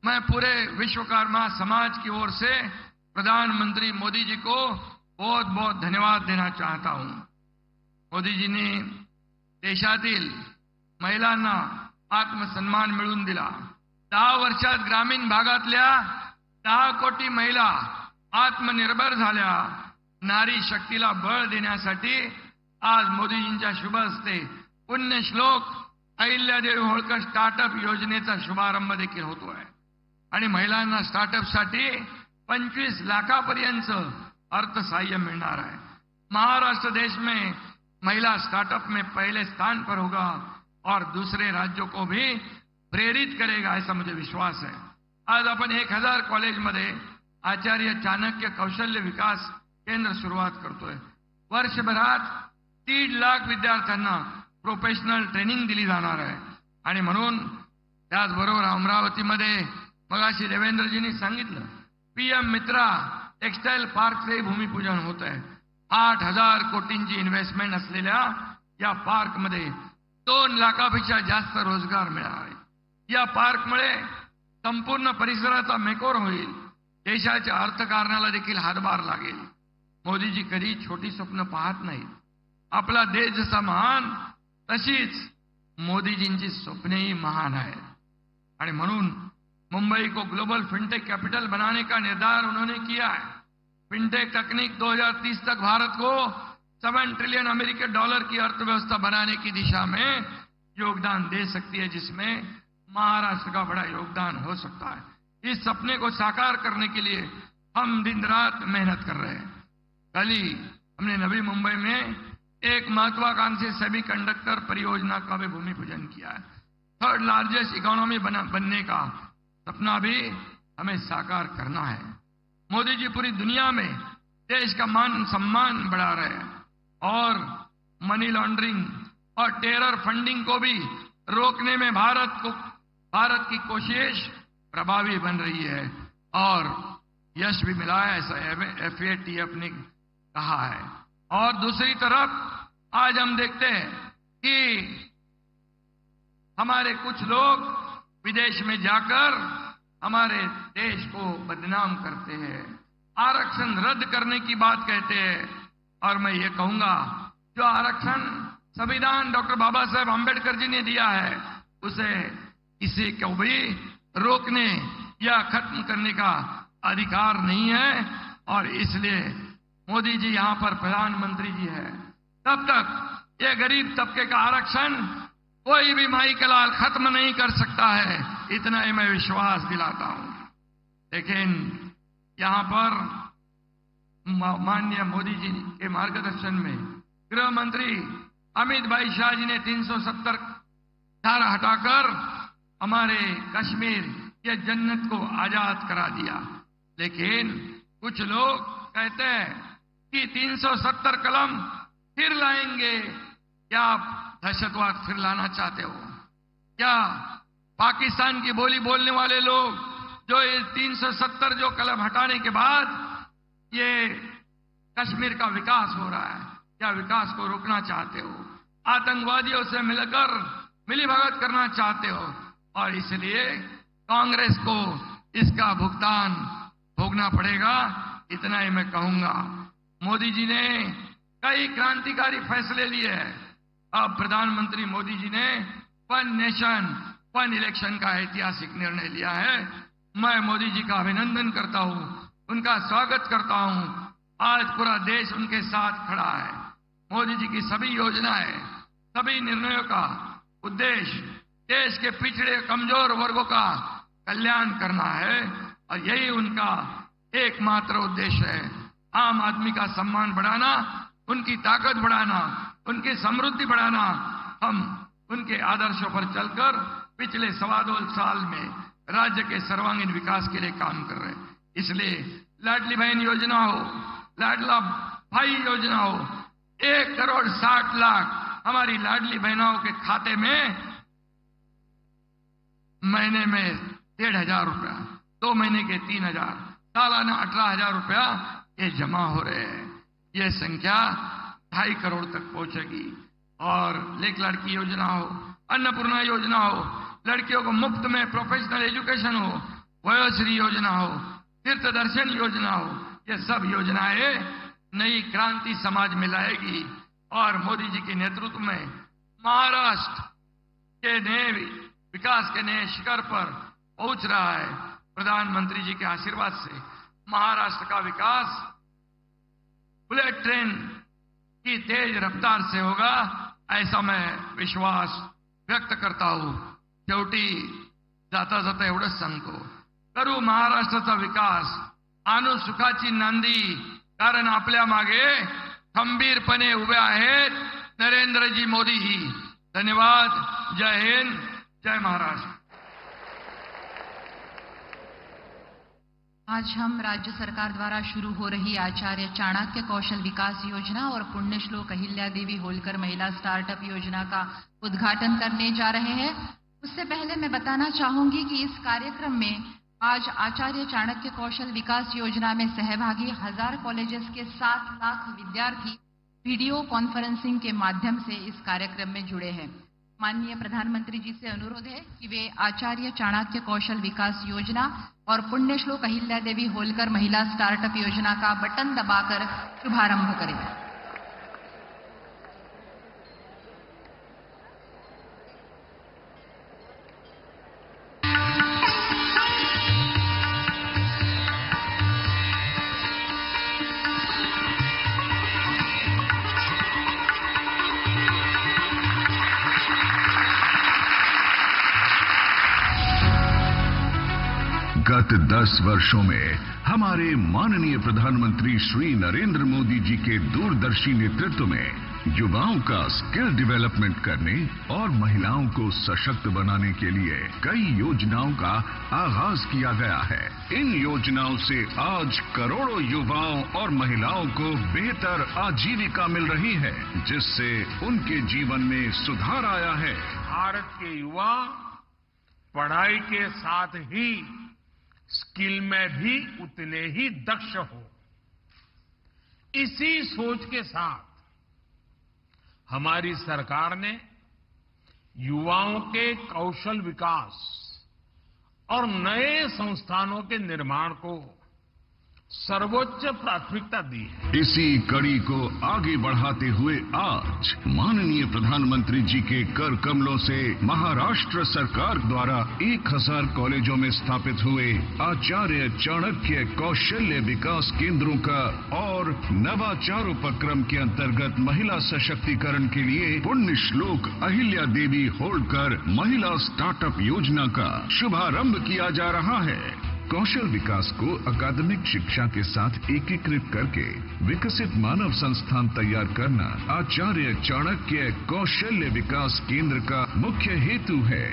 मैं पूरे विश्वकर्मा समाज की ओर से प्रधानमंत्री मोदी जी को बहुत बहुत धन्यवाद देना चाहता हूं। मोदी जी ने देशातील महिलांना आत्मसन्मान मिळवून दिला। 10 वर्षात ग्रामीण भागातल्या 10 कोटी महिला आत्मनिर्भर झाल्या। नारी शक्तीला बळ देण्यासाठी आज मोदीजींच्या शुभ हस्ते पुण्यश्लोक अहिल्यादेवी होळकर स्टार्टअप योजनेचा शुभारंभ देखील होतोय आणि महिलांना स्टार्टअपसाठी 25 लाखापर्यंत अर्थसहाय्य मिळणार है। महाराष्ट्र देश में महिला स्टार्टअप में पहले स्थान पर होगा और दूसरे राज्यों को भी प्रेरित करेगा, ऐसा मुझे विश्वास है। आज आपण 1000 कॉलेजमध्ये आचार्य चाणक्य कौशल्य विकास केंद्र सुरुवात करतोय। वर्षभरात 3 लाख विद्यार्थ्यांना प्रोफेशनल ट्रेनिंग दिली जाणार आहे। आणि म्हणून त्याचबरोबर अमरावतीमध्ये मगाशी देवेंद्रजींनी सांगितलं, पीएम मित्रा टेक्सटाईल पार्कचे भूमिपूजन होत आहे। 8,000 कोटींची इन्व्हेस्टमेंट असलेल्या या पार्कमध्ये 2 लाखापेक्षा जास्त रोजगार मिळणार आहे। या पार्कमुळे संपूर्ण परिसराचा मेकओव्हर होईल, देशाच्या अर्थकारणाला देखील हातभार लागेल। मोदीजी कधी छोटी स्वप्न पाहत नाहीत। आपला देश जसा महान तशीच मोदीजींची स्वप्नेही महान आहेत। आणि म्हणून मुंबई को ग्लोबल फिनटेक कैपिटल बनाने का निर्धार उन्होंने किया है। फिनटेक तकनीक 2030 तक भारत को $7 ट्रिलियन अमेरिकी डॉलर की अर्थव्यवस्था बनाने की दिशा में योगदान दे सकती है, जिसमें महाराष्ट्र का बड़ा योगदान हो सकता है। इस सपने को साकार करने के लिए हम दिन रात मेहनत कर रहे हैं। कल ही हमने नवी मुंबई में एक महत्वाकांक्षी सेमीकंडक्टर परियोजना का भी भूमि पूजन किया है। 3rd लार्जेस्ट इकोनॉमी बनने का सपना भी हमें साकार करना है। मोदी जी पूरी दुनिया में देश का मान सम्मान बढ़ा रहे हैं और मनी लॉन्ड्रिंग और टेरर फंडिंग को भी रोकने में भारत की कोशिश प्रभावी बन रही है और यश भी मिला है, ऐसा FATF ने कहा है। और दूसरी तरफ आज हम देखते हैं कि हमारे कुछ लोग विदेश में जाकर हमारे देश को बदनाम करते हैं, आरक्षण रद्द करने की बात कहते हैं। और मैं ये कहूंगा, जो आरक्षण संविधान डॉक्टर बाबा साहेब अम्बेडकर जी ने दिया है, उसे किसी को भी रोकने या खत्म करने का अधिकार नहीं है। और इसलिए मोदी जी यहां पर प्रधानमंत्री जी है, तब तक ये गरीब तबके का आरक्षण कोई भी माई का लाल खत्म नहीं कर सकता है, इतना ही मैं विश्वास दिलाता हूं। लेकिन यहां पर माननीय मोदी जी के मार्गदर्शन में गृह मंत्री अमित भाई शाह जी ने 370 धारा हटाकर हमारे कश्मीर के जन्नत को आजाद करा दिया। लेकिन कुछ लोग कहते हैं कि 370 कलम फिर लाएंगे। क्या आप दहशतवाद फिर लाना चाहते हो? क्या पाकिस्तान की बोली बोलने वाले लोग जो ये 370 जो कलम हटाने के बाद ये कश्मीर का विकास हो रहा है, क्या विकास को रोकना चाहते हो? आतंकवादियों से मिलकर मिलीभगत करना चाहते हो? और इसलिए कांग्रेस को इसका भुगतान भोगना पड़ेगा, इतना ही मैं कहूंगा। मोदी जी ने कई क्रांतिकारी फैसले लिए हैं। अब प्रधानमंत्री मोदी जी ने वन नेशन वन इलेक्शन का ऐतिहासिक निर्णय लिया है। मैं मोदी जी का अभिनंदन करता हूं, उनका स्वागत करता हूं। आज पूरा देश उनके साथ खड़ा है। मोदी जी की सभी योजनाएं, सभी निर्णयों का उद्देश्य देश के पिछड़े कमजोर वर्गों का कल्याण करना है, और यही उनका एकमात्र उद्देश्य है। आम आदमी का सम्मान बढ़ाना, उनकी ताकत बढ़ाना, उनकी समृद्धि बढ़ाना। हम उनके आदर्शों पर चलकर पिछले 2.25 साल में राज्य के सर्वांगीण विकास के लिए काम कर रहे हैं। इसलिए लाडली बहन योजना हो, लाडला भाई योजना हो, 1 करोड़ 60 लाख हमारी लाडली बहनों के खाते में महीने में 1,500 रुपया, 2 महीने के 3,000, सालाना 18,000 रुपया ये जमा हो रहे हैं। ये संख्या 2.5 करोड़ तक पहुंचेगी। और लेख लड़की योजना हो, अन्नपूर्णा योजना हो, लड़कियों को मुफ्त में प्रोफेशनल एजुकेशन हो, वयोश्री योजना हो, तीर्थ दर्शन योजना हो, ये सब योजनाएं नई क्रांति समाज में लाएगी। और मोदी जी के नेतृत्व में महाराष्ट्र के नए विकास के नए शिखर पर पहुंच रहा है। प्रधानमंत्री जी के आशीर्वाद से महाराष्ट्र का विकास बुलेट ट्रेन की तेज रफ्तार से होगा, ऐसा मैं विश्वास व्यक्त करता हूं। शेवटी जाता जाता एवढंच सांगतो, करू महाराष्ट्राचा विकास, आणू सुखाची नांदी, कारण आपल्या मागे खंबीरपणे उभे आहेत नरेंद्रजी मोदी ही। धन्यवाद। जय हिंद, जय महाराष्ट्र। आज हम राज्य सरकार द्वारा शुरू हो रही आचार्य चाणक्य कौशल विकास योजना और पुण्यश्लोक अहिल्या देवी होलकर महिला स्टार्टअप योजना का उद्घाटन करने जा रहे हैं। उससे पहले मैं बताना चाहूंगी कि इस कार्यक्रम में आज आचार्य चाणक्य कौशल विकास योजना में सहभागी 1000 कॉलेजेस के 7 लाख विद्यार्थी वीडियो कॉन्फ्रेंसिंग के माध्यम से इस कार्यक्रम में जुड़े हैं। माननीय प्रधानमंत्री जी से अनुरोध है कि वे आचार्य चाणक्य कौशल विकास योजना और पुण्यश्लोक अहिल्या देवी होलकर महिला स्टार्टअप योजना का बटन दबाकर शुभारंभ करें। गत 10 वर्षों में हमारे माननीय प्रधानमंत्री श्री नरेंद्र मोदी जी के दूरदर्शी नेतृत्व में युवाओं का स्किल डेवलपमेंट करने और महिलाओं को सशक्त बनाने के लिए कई योजनाओं का आगाज किया गया है। इन योजनाओं से आज करोड़ों युवाओं और महिलाओं को बेहतर आजीविका मिल रही है, जिससे उनके जीवन में सुधार आया है। भारत के युवा पढ़ाई के साथ ही स्किल में भी उतने ही दक्ष हो। इसी सोच के साथ हमारी सरकार ने युवाओं के कौशल विकास और नए संस्थानों के निर्माण को सर्वोच्च प्राथमिकता दी है। इसी कड़ी को आगे बढ़ाते हुए आज माननीय प्रधानमंत्री जी के कर कमलों से महाराष्ट्र सरकार द्वारा 1000 कॉलेजों में स्थापित हुए आचार्य चाणक्य कौशल्य विकास केंद्रों का और नवाचार उपक्रम के अंतर्गत महिला सशक्तिकरण के लिए पुण्य श्लोक अहिल्या देवी होल्कर महिला स्टार्टअप योजना का शुभारंभ किया जा रहा है। कौशल विकास को अकादमिक शिक्षा के साथ एकीकृत करके विकसित मानव संस्थान तैयार करना आचार्य चाणक्य कौशल्य विकास केंद्र का मुख्य हेतु है।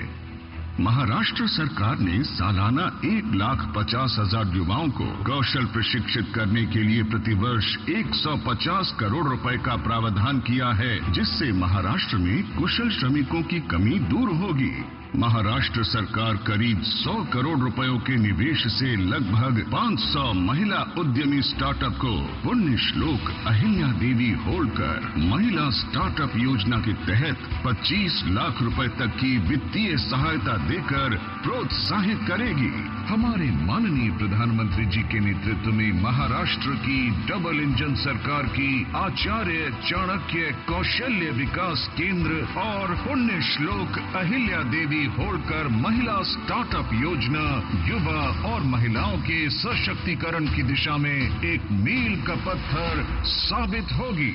महाराष्ट्र सरकार ने सालाना 1,50,000 युवाओं को कौशल प्रशिक्षित करने के लिए प्रतिवर्ष 150 करोड़ रुपए का प्रावधान किया है, जिससे महाराष्ट्र में कुशल श्रमिकों की कमी दूर होगी। महाराष्ट्र सरकार करीब 100 करोड़ रुपयों के निवेश से लगभग 500 महिला उद्यमी स्टार्टअप को पुण्य श्लोक अहिल्या देवी होल्कर महिला स्टार्टअप योजना के तहत 25 लाख रुपए तक की वित्तीय सहायता देकर प्रोत्साहित करेगी। हमारे माननीय प्रधानमंत्री जी के नेतृत्व में महाराष्ट्र की डबल इंजन सरकार की आचार्य चाणक्य कौशल्य विकास केंद्र और पुण्य श्लोक अहिल्या देवी होल्कर महिला स्टार्टअप योजना युवा और महिलाओं के सशक्तिकरण की दिशा में एक मील का पत्थर साबित होगी।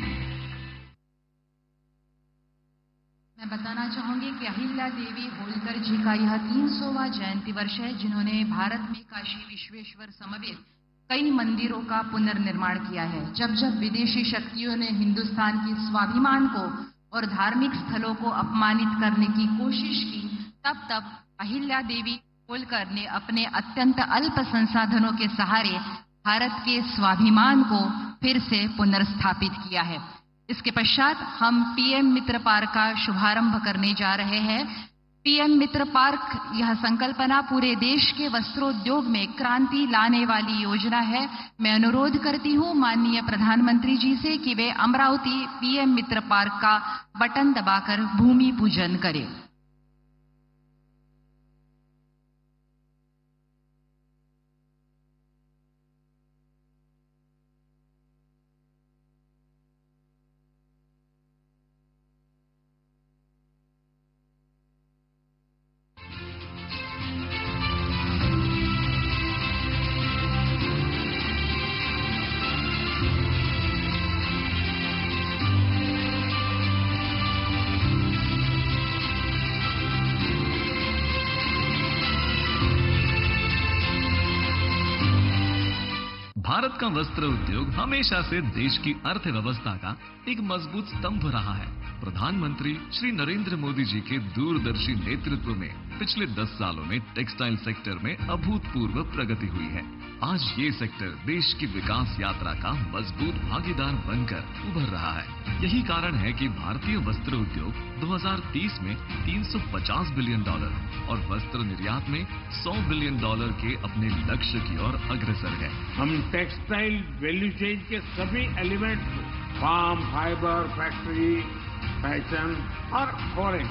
मैं बताना चाहूंगी कि अहिल्या देवी होल्कर जी का यह 300वां जयंती वर्ष है, जिन्होंने भारत में काशी विश्वेश्वर समेत कई मंदिरों का पुनर्निर्माण किया है। जब जब विदेशी शक्तियों ने हिंदुस्तान की स्वाभिमान को और धार्मिक स्थलों को अपमानित करने की कोशिश की, तब तब अहिल्या देवी होल्कर ने अपने अत्यंत अल्प संसाधनों के सहारे भारत के स्वाभिमान को फिर से पुनर्स्थापित किया है। इसके पश्चात हम पीएम मित्र पार्क का शुभारंभ करने जा रहे हैं। पीएम मित्र पार्क यह संकल्पना पूरे देश के वस्त्रोद्योग में क्रांति लाने वाली योजना है। मैं अनुरोध करती हूं माननीय प्रधानमंत्री जी से कि वे अमरावती पीएम मित्र पार्क का बटन दबाकर भूमि पूजन करें। भारत का वस्त्र उद्योग हमेशा से देश की अर्थव्यवस्था का एक मजबूत स्तंभ रहा है। प्रधानमंत्री श्री नरेंद्र मोदी जी के दूरदर्शी नेतृत्व में पिछले 10 सालों में टेक्सटाइल सेक्टर में अभूतपूर्व प्रगति हुई है। आज ये सेक्टर देश की विकास यात्रा का मजबूत भागीदार बनकर उभर रहा है। यही कारण है कि भारतीय वस्त्र उद्योग 2030 में $350 बिलियन और वस्त्र निर्यात में $100 बिलियन के अपने लक्ष्य की ओर अग्रसर है। हम टेक्सटाइल वैल्यू चेन के सभी एलिमेंट को फार्म, फाइबर, फैक्ट्री, फैशन और फॉरेन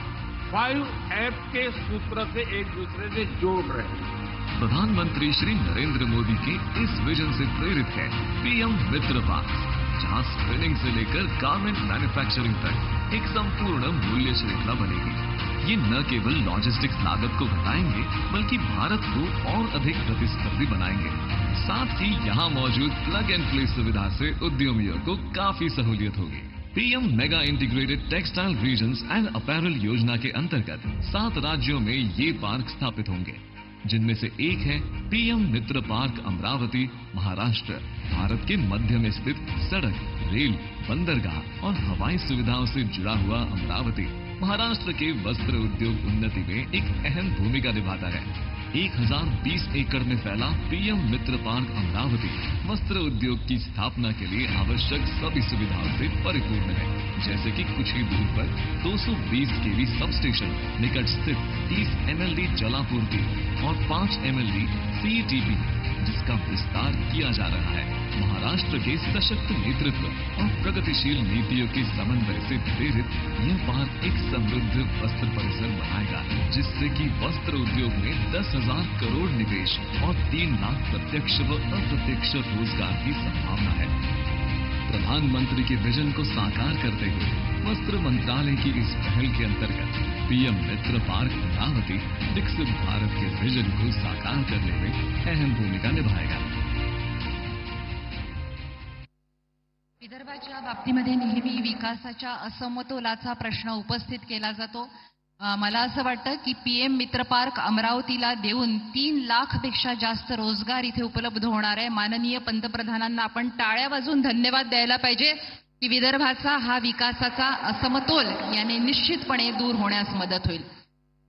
5F के सूत्र से एक दूसरे से जोड़ रहे हैं। प्रधानमंत्री श्री नरेंद्र मोदी के इस विजन से प्रेरित है पीएम मित्र पार्क, जहां स्पिनिंग से लेकर गारमेंट मैन्युफैक्चरिंग तक एक संपूर्ण मूल्य श्रृंखला बनेगी। ये न केवल लॉजिस्टिक्स लागत को घटाएंगे, बल्कि भारत को और अधिक प्रतिस्पर्धी बनाएंगे। साथ ही यहाँ मौजूद प्लग एंड प्ले सुविधा से उद्यमियों को काफी सहूलियत होगी। PM mega integrated textile regions and apparel योजना के अंतर्गत 7 राज्यों में ये पार्क स्थापित होंगे, जिनमें से एक है पीएम मित्र पार्क अमरावती, महाराष्ट्र। भारत के मध्य में स्थित सड़क, रेल, बंदरगाह और हवाई सुविधाओं से जुड़ा हुआ अमरावती महाराष्ट्र के वस्त्र उद्योग उन्नति में एक अहम भूमिका निभाता है। 1020 एकड़ में फैला पीएम मित्र पार्क अमरावती वस्त्र उद्योग की स्थापना के लिए आवश्यक सभी सुविधाओं से परिपूर्ण है, जैसे कि कुछ ही दूर पर 220 केवी सब स्टेशन, निकट स्थित 30 MLD जलापूर्ति और 5 MLD CETP, जिसका विस्तार किया जा रहा है। महाराष्ट्र के सशक्त नेतृत्व और प्रगतिशील नीतियों के समन्वय से प्रेरित यह पार्क एक समृद्ध वस्त्र परिसर बनाएगा, जिससे कि वस्त्र उद्योग में 10,000 करोड़ निवेश और 3 लाख प्रत्यक्ष व अप्रत्यक्ष रोजगार की संभावना है। प्रधानमंत्री के विजन को साकार करते हुए वस्त्र मंत्रालय की इस पहल के अंतर्गत पीएम मित्र पार्क अमरावती विकसित भारत के विजन को साकार करने में अहम भूमिका निभाएगा। विदर्भाच्या बाबतीमध्ये नेहमी विकासाच्या असमतोलाचा प्रश्न उपस्थित केला जातो. मला असं वाटतं की पीएम मित्र पार्क अमरावतीला देऊन 3 लाखपेक्षा जास्त रोजगार इथे उपलब्ध होणार आहे. माननीय पंतप्रधानांना आपण टाळ्या वाजवून धन्यवाद द्यायला पाहिजे की विदर्भाचा हा विकासाचा असमतोल याने निश्चितपणे दूर होण्यास मदत होईल.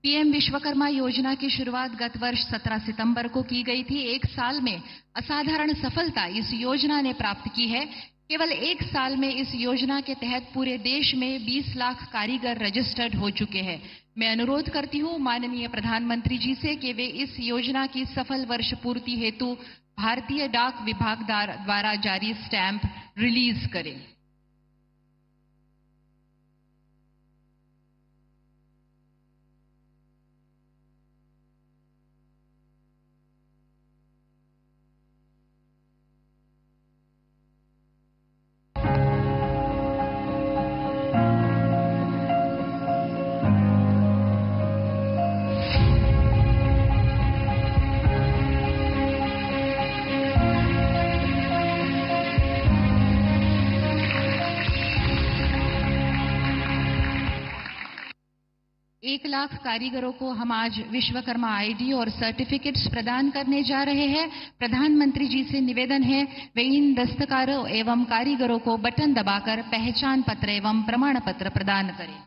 पीएम विश्वकर्मा योजना की शुरुआत गत वर्ष 17 सितंबर को की गई थी. 1 साल में असाधारण सफलता इस योजना ने प्राप्त की है. केवल 1 साल में इस योजना के तहत पूरे देश में 20 लाख कारीगर रजिस्टर्ड हो चुके हैं. मैं अनुरोध करती हूं माननीय प्रधानमंत्री जी से कि वे इस योजना की सफल वर्ष पूर्ति हेतु भारतीय डाक विभाग द्वारा जारी स्टैंप रिलीज करें. एक लाख कारीगरों को हम आज विश्वकर्मा आईडी और सर्टिफिकेट्स प्रदान करने जा रहे हैं. प्रधानमंत्री जी से निवेदन है वे इन दस्तकारों एवं कारीगरों को बटन दबाकर पहचान पत्र एवं प्रमाण पत्र प्रदान करें.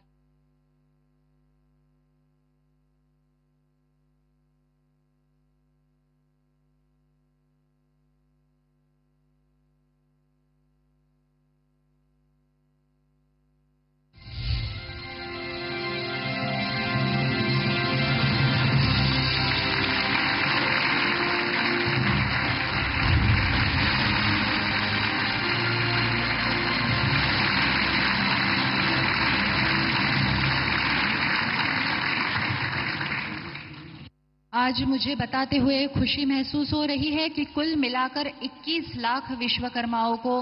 आज मुझे बताते हुए खुशी महसूस हो रही है कि कुल मिलाकर 21 लाख विश्वकर्माओं को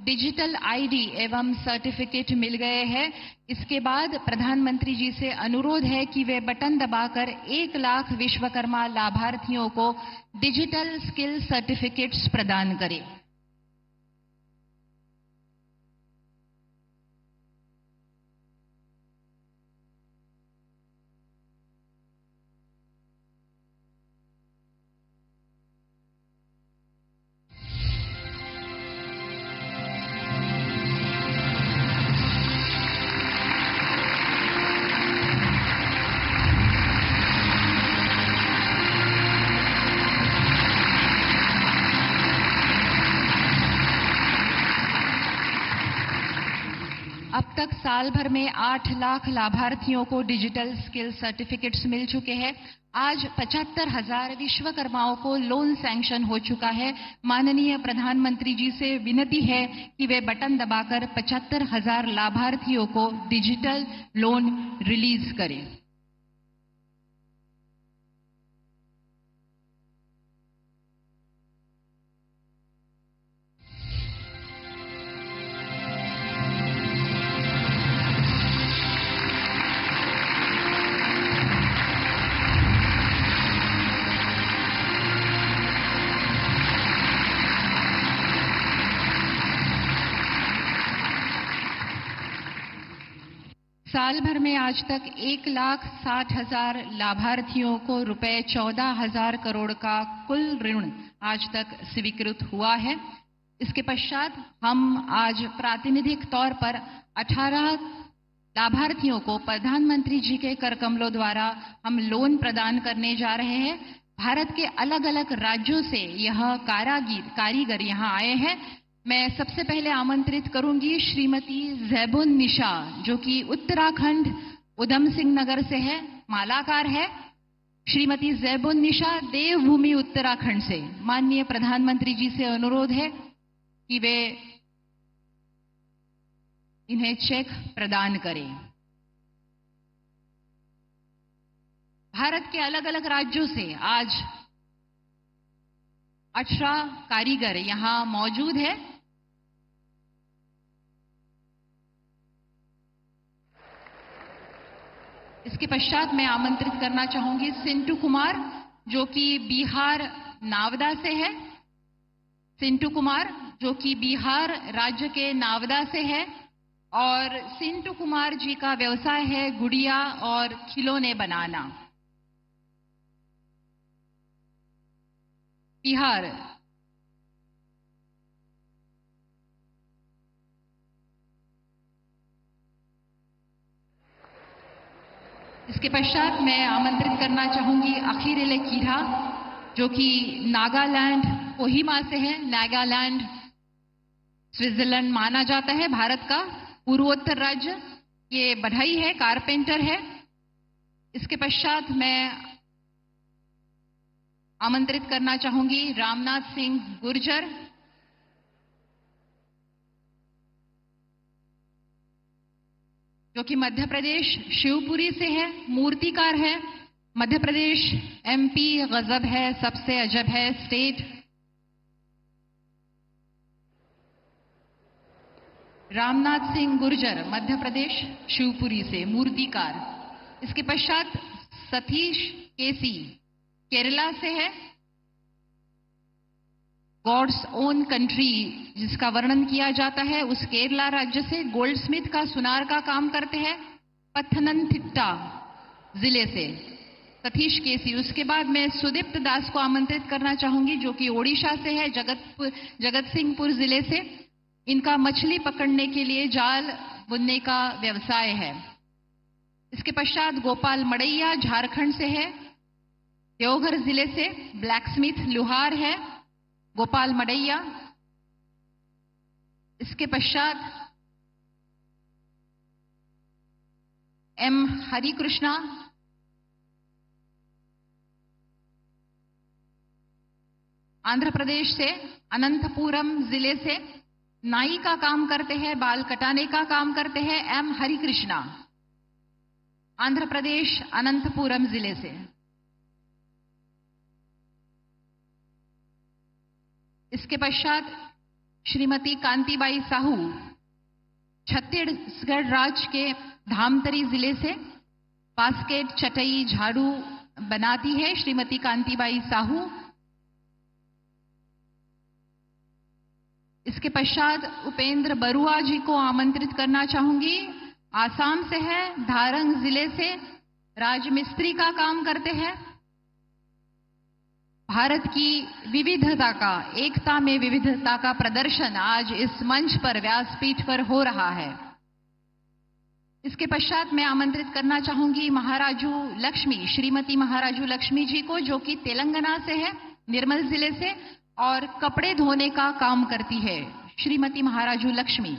डिजिटल आईडी एवं सर्टिफिकेट मिल गए हैं. इसके बाद प्रधानमंत्री जी से अनुरोध है कि वे बटन दबाकर 1 लाख विश्वकर्मा लाभार्थियों को डिजिटल स्किल सर्टिफिकेट्स प्रदान करें. अब तक साल भर में 8 लाख लाभार्थियों को डिजिटल स्किल सर्टिफिकेट्स मिल चुके हैं. आज 75,000 विश्वकर्माओं को लोन सैंक्शन हो चुका है. माननीय प्रधानमंत्री जी से विनती है कि वे बटन दबाकर 75,000 लाभार्थियों को डिजिटल लोन रिलीज करें. साल भर में आज तक 1,60,000 लाभार्थियों को रुपए 14,000 करोड़ का कुल ऋण आज तक स्वीकृत हुआ है. इसके पश्चात हम आज प्रातिनिधिक तौर पर 18 लाभार्थियों को प्रधानमंत्री जी के कर कमलों द्वारा हम लोन प्रदान करने जा रहे हैं. भारत के अलग अलग राज्यों से यह कारीगर यहाँ आए हैं। मैं सबसे पहले आमंत्रित करूंगी श्रीमती जैबुन निशा, जो कि उत्तराखंड उधम सिंह नगर से है, मालाकार है। श्रीमती जैबुन निशा देवभूमि उत्तराखंड से। माननीय प्रधानमंत्री जी से अनुरोध है कि वे इन्हें चेक प्रदान करें। भारत के अलग अलग राज्यों से आज 18 कारीगर यहां मौजूद है। इसके पश्चात मैं आमंत्रित करना चाहूंगी सिंटू कुमार, जो कि बिहार नावदा से है। सिंटू कुमार जो कि बिहार राज्य के नावदा से है और सिंटू कुमार जी का व्यवसाय है गुड़िया और खिलौने बनाना। बिहार। इसके पश्चात मैं आमंत्रित करना चाहूंगी अखिरेले कीरा, जो कि नागालैंड कोहिमा से है। नागालैंड स्विट्जरलैंड माना जाता है भारत का पूर्वोत्तर राज्य। ये बढ़ई है, कारपेंटर है। इसके पश्चात मैं आमंत्रित करना चाहूंगी रामनाथ सिंह गुर्जर, जो कि मध्य प्रदेश शिवपुरी से है, मूर्तिकार है। मध्य प्रदेश एमपी गजब है, सबसे अजब है स्टेट। रामनाथ सिंह गुर्जर मध्य प्रदेश शिवपुरी से, मूर्तिकार। इसके पश्चात सतीश केसी केरला से है। गॉड्स ओन कंट्री जिसका वर्णन किया जाता है, उस केरला राज्य से गोल्डस्मिथ का सुनार का काम करते हैं, पथनमथिट्टा जिले से सतीश केसी। उसके बाद मैं सुदीप्त दास को आमंत्रित करना चाहूंगी, जो कि ओडिशा से है, जगत सिंहपुर जिले से। इनका मछली पकड़ने के लिए जाल बुनने का व्यवसाय है। इसके पश्चात गोपाल मड़ैया झारखंड से है, देवघर जिले से ब्लैकस्मिथ लुहार है गोपाल मड़ैया। इसके पश्चात एम हरिकृष्णा आंध्र प्रदेश से, अनंतपुरम जिले से नाई का काम करते हैं, बाल कटाने का काम करते हैं। एम हरिकृष्णा आंध्र प्रदेश अनंतपुरम जिले से। इसके पश्चात श्रीमती कांतिबाई साहू छत्तीसगढ़ राज्य के धामतरी जिले से बास्केट चटई झाड़ू बनाती है श्रीमती कांतिबाई साहू। इसके पश्चात उपेंद्र बरुआ जी को आमंत्रित करना चाहूंगी। आसाम से है, धारंग जिले से, राजमिस्त्री का काम करते हैं। भारत की विविधता का, एकता में विविधता का प्रदर्शन आज इस मंच पर, व्यासपीठ पर हो रहा है। इसके पश्चात मैं आमंत्रित करना चाहूंगी महाराजू लक्ष्मी, श्रीमती महाराजू लक्ष्मी जी को, जो कि तेलंगाना से है, निर्मल जिले से, और कपड़े धोने का काम करती है श्रीमती महाराजू लक्ष्मी।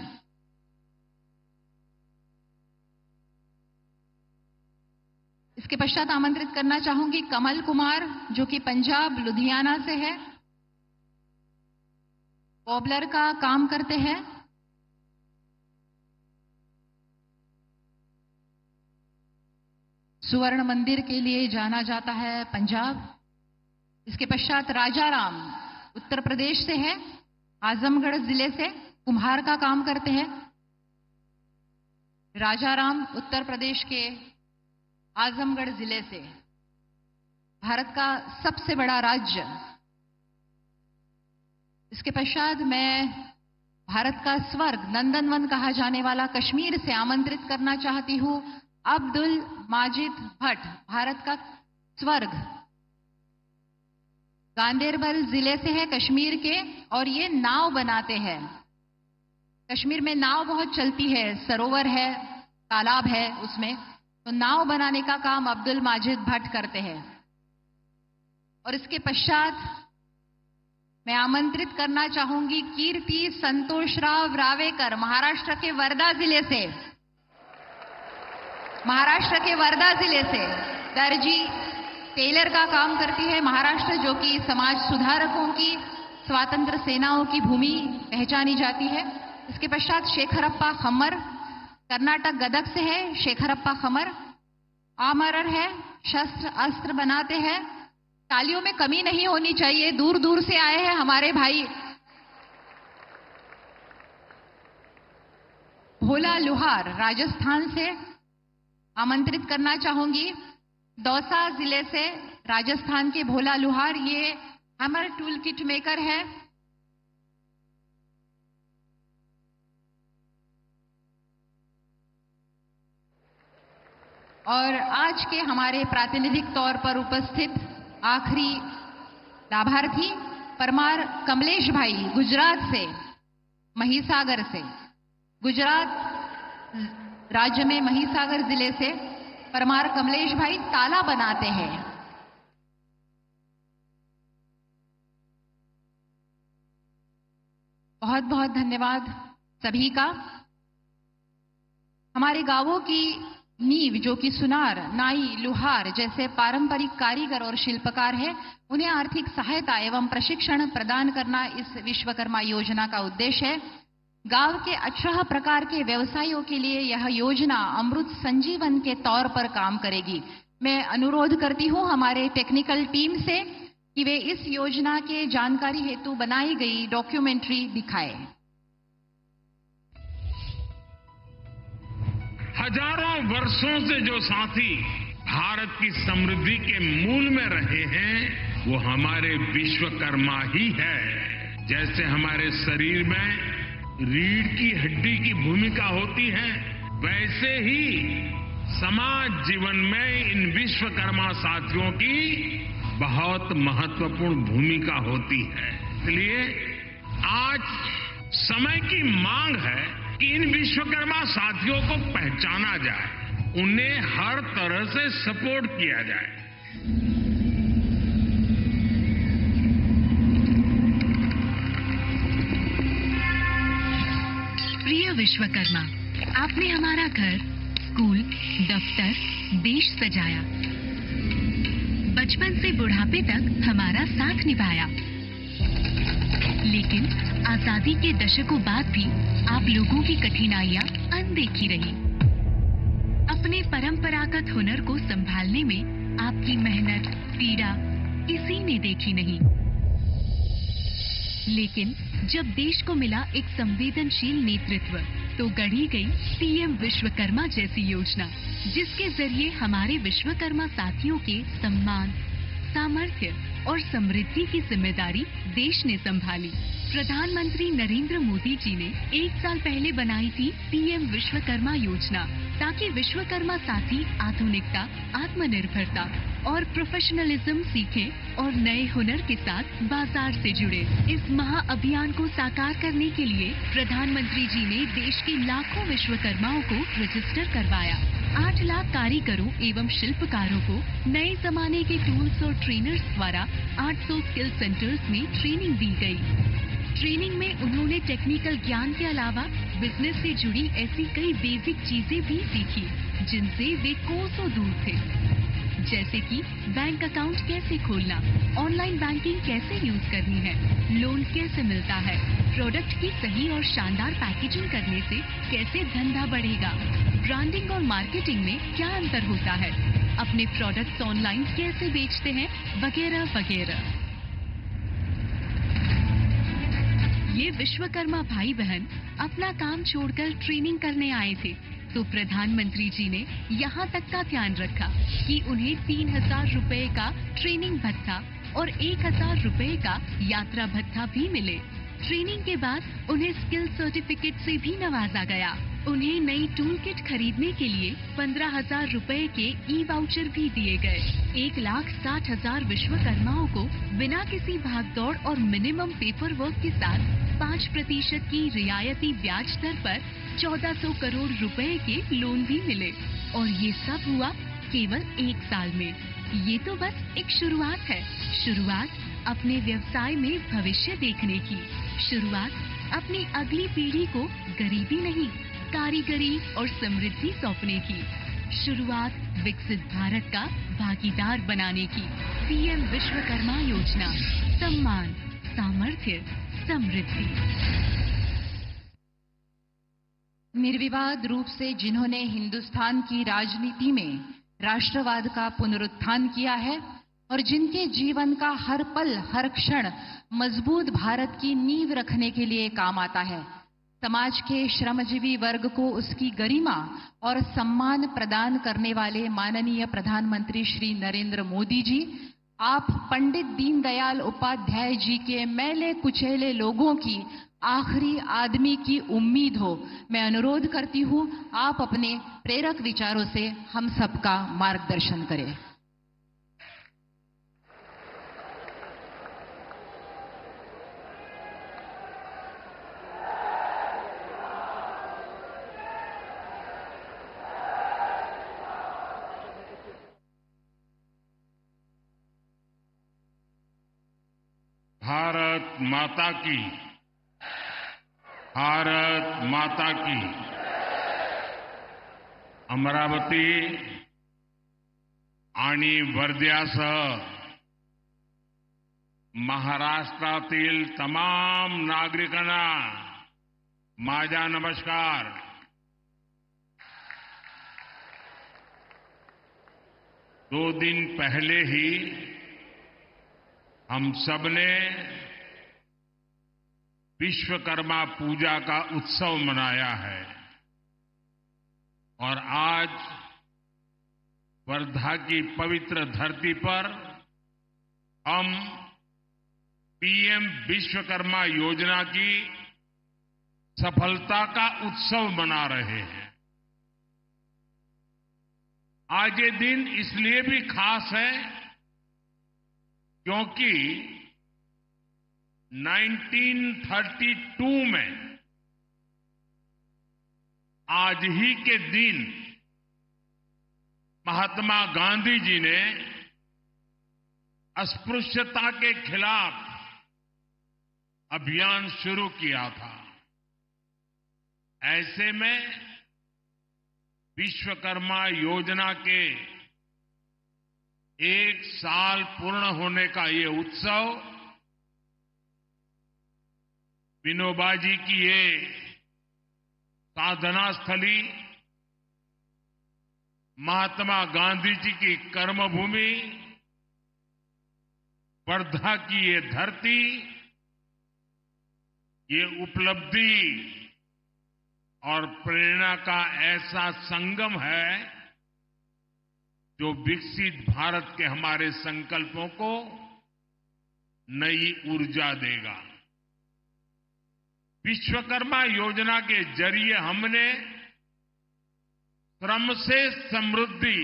इसके पश्चात आमंत्रित करना चाहूंगी कमल कुमार, जो कि पंजाब लुधियाना से है, कॉबलर का काम करते हैं। सुवर्ण मंदिर के लिए जाना जाता है पंजाब। इसके पश्चात राजाराम उत्तर प्रदेश से है, आजमगढ़ जिले से, कुम्हार का काम करते हैं। राजाराम उत्तर प्रदेश के आजमगढ़ जिले से, भारत का सबसे बड़ा राज्य। इसके पश्चात मैं भारत का स्वर्ग, नंदनवन कहा जाने वाला कश्मीर से आमंत्रित करना चाहती हूं अब्दुल माजिद भट्ट, भारत का स्वर्ग, गांदेरबल जिले से है, कश्मीर के, और ये नाव बनाते हैं। कश्मीर में नाव बहुत चलती है, सरोवर है, तालाब है उसमें, तो नाव बनाने का काम अब्दुल माजिद भट्ट करते हैं। और इसके पश्चात मैं आमंत्रित करना चाहूंगी कीर्ति संतोषराव रावेकर, महाराष्ट्र के वर्धा जिले से। महाराष्ट्र के वर्धा जिले से दर्जी टेलर का काम करती है महाराष्ट्र, जो कि समाज सुधारकों की, स्वातंत्र सेनाओं की भूमि पहचानी जाती है। इसके पश्चात शेखरप्पा खम्मर, कर्नाटक गदग से है। शेखरप्पा खम्मर आमरर है, शस्त्र अस्त्र बनाते हैं। तालियों में कमी नहीं होनी चाहिए, दूर दूर से आए हैं हमारे भाई। भोला लुहार राजस्थान से आमंत्रित करना चाहूंगी। दौसा जिले से राजस्थान के भोला लुहार, ये हैमर टूल किट मेकर है। और आज के हमारे प्रातिनिधिक तौर पर उपस्थित आखिरी लाभार्थी परमार कमलेश भाई, गुजरात से, महिसागर से। गुजरात राज्य में महिसागर जिले से परमार कमलेश भाई ताला बनाते हैं। बहुत बहुत धन्यवाद सभी का। हमारे गांवों की नींव जो कि सुनार, नाई, लुहार जैसे पारंपरिक कारीगर और शिल्पकार हैं, उन्हें आर्थिक सहायता एवं प्रशिक्षण प्रदान करना इस विश्वकर्मा योजना का उद्देश्य है। गांव के 18 प्रकार के व्यवसायों के लिए यह योजना अमृत संजीवन के तौर पर काम करेगी। मैं अनुरोध करती हूं हमारे टेक्निकल टीम से कि वे इस योजना के जानकारी हेतु बनाई गई डॉक्यूमेंट्री दिखाएं। हजारों वर्षों से जो साथी भारत की समृद्धि के मूल में रहे हैं, वो हमारे विश्वकर्मा ही है। जैसे हमारे शरीर में रीढ़ की हड्डी की भूमिका होती है, वैसे ही समाज जीवन में इन विश्वकर्मा साथियों की बहुत महत्वपूर्ण भूमिका होती है। इसलिए आज समय की मांग है कि इन विश्वकर्मा साथियों को पहचाना जाए, उन्हें हर तरह से सपोर्ट किया जाए। प्रिय विश्वकर्मा, आपने हमारा घर, स्कूल, दफ्तर, देश सजाया। बचपन से बुढ़ापे तक हमारा साथ निभाया। लेकिन आजादी के दशकों बाद भी आप लोगों की कठिनाइयां अनदेखी रही। अपने परंपरागत हुनर को संभालने में आपकी मेहनत, पीड़ा किसी ने देखी नहीं। लेकिन जब देश को मिला एक संवेदनशील नेतृत्व, तो गढ़ी गई पीएम विश्वकर्मा जैसी योजना, जिसके जरिए हमारे विश्वकर्मा साथियों के सम्मान, सामर्थ्य और समृद्धि की जिम्मेदारी देश ने संभाली। प्रधानमंत्री नरेंद्र मोदी जी ने 1 साल पहले बनाई थी पीएम विश्वकर्मा योजना, ताकि विश्वकर्मा साथी आधुनिकता, आत्मनिर्भरता और प्रोफेशनलिज्म सीखें और नए हुनर के साथ बाजार से जुड़े। इस महाअभियान को साकार करने के लिए प्रधानमंत्री जी ने देश के लाखों विश्वकर्माओं को रजिस्टर करवाया। 8 लाख कारीगरों एवं शिल्पकारों को नए जमाने के टूल्स और ट्रेनर्स द्वारा 800 स्किल सेंटर्स में ट्रेनिंग दी गई। ट्रेनिंग में उन्होंने टेक्निकल ज्ञान के अलावा बिजनेस से जुड़ी ऐसी कई बेसिक चीजें भी सीखी, जिनसे वे कोसों दूर थे। जैसे कि बैंक अकाउंट कैसे खोलना, ऑनलाइन बैंकिंग कैसे यूज करनी है, लोन कैसे मिलता है, प्रोडक्ट की सही और शानदार पैकेजिंग करने से कैसे धंधा बढ़ेगा, ब्रांडिंग और मार्केटिंग में क्या अंतर होता है, अपने प्रोडक्ट्स ऑनलाइन कैसे बेचते हैं, वगैरह वगैरह। ये विश्वकर्मा भाई बहन अपना काम छोड़कर ट्रेनिंग करने आए थे, तो प्रधानमंत्री जी ने यहाँ तक का ध्यान रखा कि उन्हें 3000 रुपए का ट्रेनिंग भत्ता और 1000 रुपए का यात्रा भत्ता भी मिले। ट्रेनिंग के बाद उन्हें स्किल सर्टिफिकेट से भी नवाजा गया। उन्हें नई टूल किट खरीदने के लिए 15,000 रुपए के ई वाउचर भी दिए गए। 1,60,000 विश्वकर्माओं को बिना किसी भागदौड़ और मिनिमम पेपर वर्क के साथ 5% की रियायती ब्याज दर पर 1400 करोड़ रुपए के लोन भी मिले। और ये सब हुआ केवल 1 साल में। ये तो बस एक शुरुआत है। शुरुआत अपने व्यवसाय में भविष्य देखने की। शुरुआत अपनी अगली पीढ़ी को गरीबी नहीं, कारीगरी और समृद्धि सौंपने की। शुरुआत विकसित भारत का भागीदार बनाने की। पीएम विश्वकर्मा योजना, सम्मान, सामर्थ्य, समृद्धि। निर्विवाद रूप से जिन्होंने हिंदुस्तान की राजनीति में राष्ट्रवाद का पुनरुत्थान किया है और जिनके जीवन का हर पल, हर क्षण मजबूत भारत की नींव रखने के लिए काम आता है, समाज के श्रमजीवी वर्ग को उसकी गरिमा और सम्मान प्रदान करने वाले माननीय प्रधानमंत्री श्री नरेंद्र मोदी जी, आप पंडित दीनदयाल उपाध्याय जी के मैले कुचेले लोगों की आखिरी आदमी की उम्मीद हो, मैं अनुरोध करती हूं आप अपने प्रेरक विचारों से हम सबका मार्गदर्शन करें। भारत माता की, भारत माता की। अमरावती आणि वर्ध्यासह महाराष्ट्रातील तमाम नागरिकांना माझा नमस्कार। दो दिन पहले ही हम सबने विश्वकर्मा पूजा का उत्सव मनाया है और आज वर्धा की पवित्र धरती पर हम पीएम विश्वकर्मा योजना की सफलता का उत्सव मना रहे हैं। आज ये दिन इसलिए भी खास है क्योंकि 1932 में आज ही के दिन महात्मा गांधी जी ने अस्पृश्यता के खिलाफ अभियान शुरू किया था। ऐसे में विश्वकर्मा योजना के 1 साल पूर्ण होने का ये उत्सव विनोबा जी की ये साधना स्थली, महात्मा गांधी जी की कर्मभूमि, वर्धा की ये धरती, ये उपलब्धि और प्रेरणा का ऐसा संगम है जो विकसित भारत के हमारे संकल्पों को नई ऊर्जा देगा। विश्वकर्मा योजना के जरिए हमने श्रम से समृद्धि,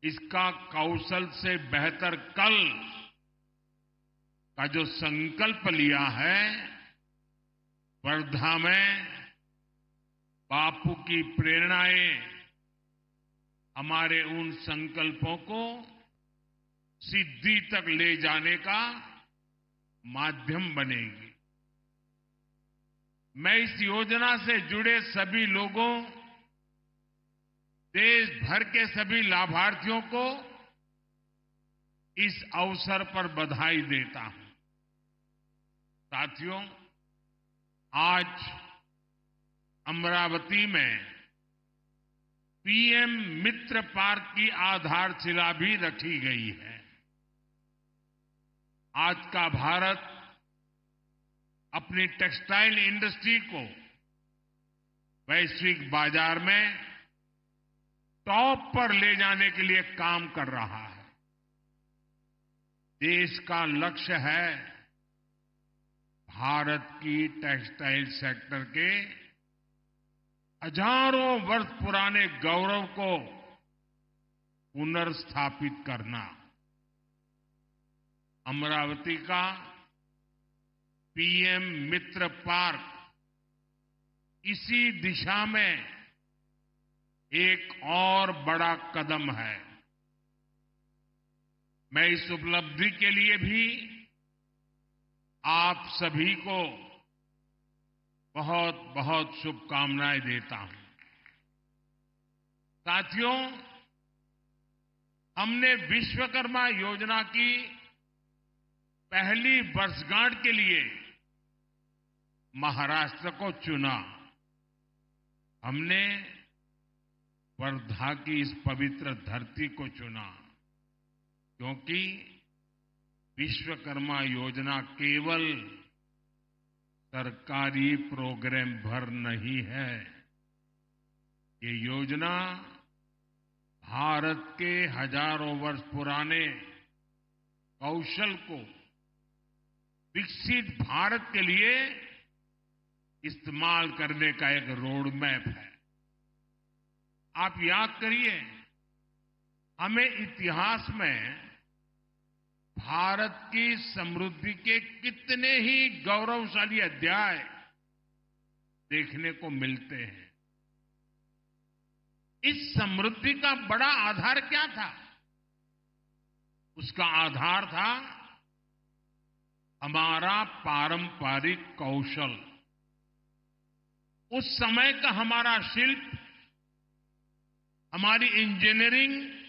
इसका कौशल से बेहतर कल का जो संकल्प लिया है, वर्धा में बापू की प्रेरणाएं हमारे उन संकल्पों को सिद्धि तक ले जाने का माध्यम बनेगी। मैं इस योजना से जुड़े सभी लोगों, देश भर के सभी लाभार्थियों को इस अवसर पर बधाई देता हूं। साथियों, आज अमरावती में पीएम मित्र पार्क की आधारशिला भी रखी गई है। आज का भारत अपनी टेक्सटाइल इंडस्ट्री को वैश्विक बाजार में टॉप पर ले जाने के लिए काम कर रहा है। देश का लक्ष्य है भारत की टेक्सटाइल सेक्टर के हजारों वर्ष पुराने गौरव को पुनर्स्थापित करना। अमरावती का पीएम मित्र पार्क इसी दिशा में एक और बड़ा कदम है। मैं इस उपलब्धि के लिए भी आप सभी को बहुत बहुत शुभकामनाएं देता हूं। साथियों, हमने विश्वकर्मा योजना की पहली वर्षगांठ के लिए महाराष्ट्र को चुना। हमने वर्धा की इस पवित्र धरती को चुना क्योंकि विश्वकर्मा योजना केवल सरकारी प्रोग्राम भर नहीं है। ये योजना भारत के हजारों वर्ष पुराने कौशल को विकसित भारत के लिए इस्तेमाल करने का एक रोड मैप है। आप याद करिए, हमें इतिहास में भारत की समृद्धि के कितने ही गौरवशाली अध्याय देखने को मिलते हैं। इस समृद्धि का बड़ा आधार क्या था? उसका आधार था हमारा पारंपरिक कौशल। उस समय का हमारा शिल्प, हमारी इंजीनियरिंग,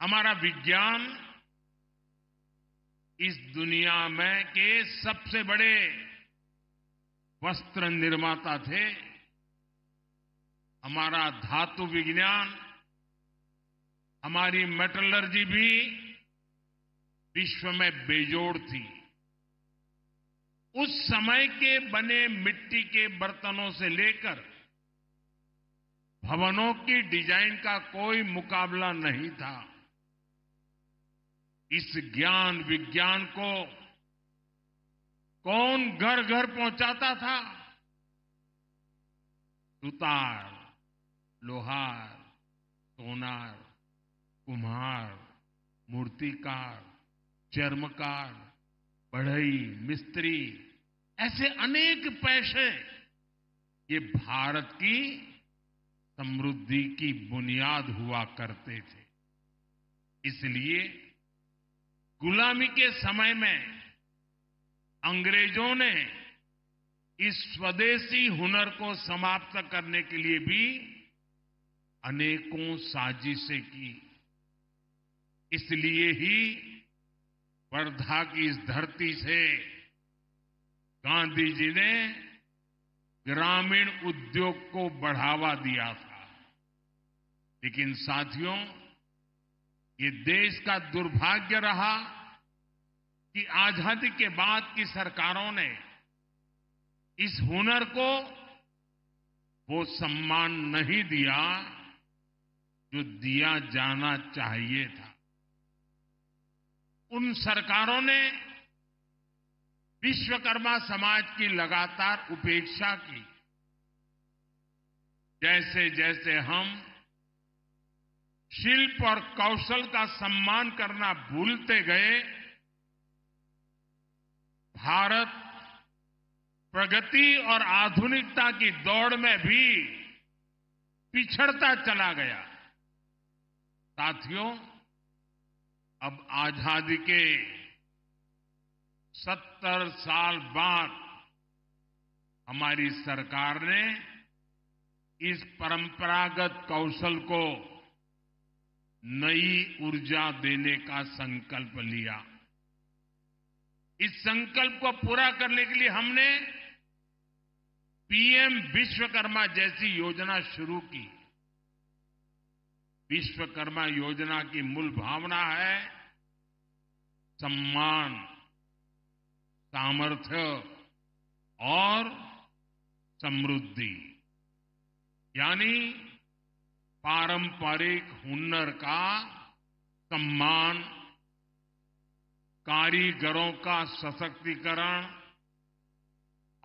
हमारा विज्ञान इस दुनिया में के सबसे बड़े वस्त्र निर्माता थे। हमारा धातु विज्ञान, हमारी मेटलर्जी भी विश्व में बेजोड़ थी। उस समय के बने मिट्टी के बर्तनों से लेकर भवनों की डिजाइन का कोई मुकाबला नहीं था। इस ज्ञान विज्ञान को कौन घर घर पहुंचाता था? सुतार, लोहार, सोनार, कुम्हार, मूर्तिकार, चर्मकार, बढ़ई, मिस्त्री, ऐसे अनेक पेशे ये भारत की समृद्धि की बुनियाद हुआ करते थे। इसलिए गुलामी के समय में अंग्रेजों ने इस स्वदेशी हुनर को समाप्त करने के लिए भी अनेकों साजिशें की। इसलिए ही वर्धा की इस धरती से गांधी जी ने ग्रामीण उद्योग को बढ़ावा दिया था। लेकिन साथियों, ये देश का दुर्भाग्य रहा कि आजादी के बाद की सरकारों ने इस हुनर को वो सम्मान नहीं दिया जो दिया जाना चाहिए था। उन सरकारों ने विश्वकर्मा समाज की लगातार उपेक्षा की। जैसे जैसे हम शिल्प और कौशल का सम्मान करना भूलते गए, भारत प्रगति और आधुनिकता की दौड़ में भी पिछड़ता चला गया। साथियों, अब आजादी के 70 साल बाद हमारी सरकार ने इस परंपरागत कौशल को नई ऊर्जा देने का संकल्प लिया। इस संकल्प को पूरा करने के लिए हमने पीएम विश्वकर्मा जैसी योजना शुरू की। विश्वकर्मा योजना की मूल भावना है सम्मान, सामर्थ्य और समृद्धि, यानी पारंपरिक हुनर का सम्मान, कारीगरों का सशक्तिकरण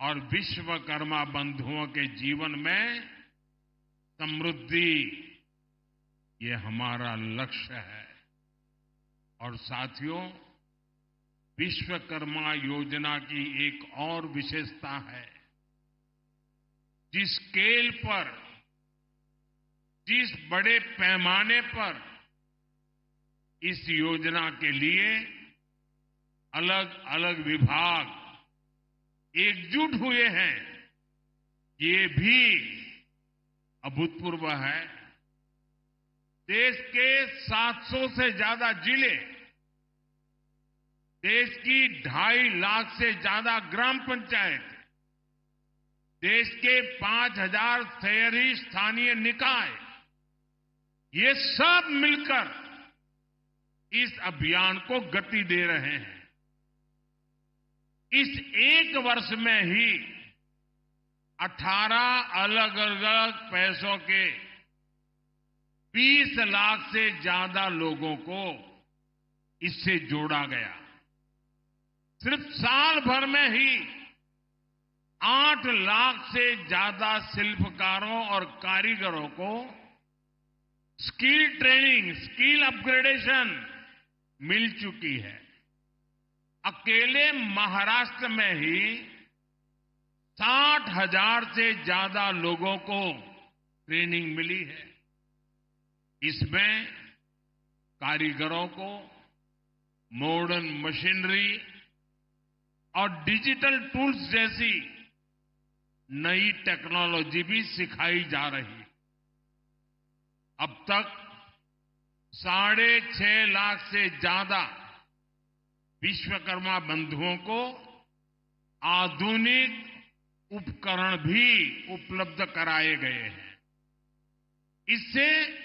और विश्वकर्मा बंधुओं के जीवन में समृद्धि, ये हमारा लक्ष्य है। और साथियों, विश्वकर्मा योजना की एक और विशेषता है, जिस स्केल पर, जिस बड़े पैमाने पर इस योजना के लिए अलग अलग विभाग एकजुट हुए हैं, ये भी अभूतपूर्व है। देश के 700 से ज्यादा जिले, देश की 2.5 लाख से ज्यादा ग्राम पंचायत, देश के 5,000 शहरी स्थानीय निकाय, ये सब मिलकर इस अभियान को गति दे रहे हैं। इस एक वर्ष में ही 18 अलग अलग पैसों के 20 लाख से ज्यादा लोगों को इससे जोड़ा गया। सिर्फ साल भर में ही 8 लाख से ज्यादा शिल्पकारों और कारीगरों को स्किल ट्रेनिंग, स्किल अपग्रेडेशन मिल चुकी है। अकेले महाराष्ट्र में ही 60,000 से ज्यादा लोगों को ट्रेनिंग मिली है। इसमें कारीगरों को मॉडर्न मशीनरी और डिजिटल टूल्स जैसी नई टेक्नोलॉजी भी सिखाई जा रही है। अब तक 6.5 लाख से ज्यादा विश्वकर्मा बंधुओं को आधुनिक उपकरण भी उपलब्ध कराए गए हैं। इससे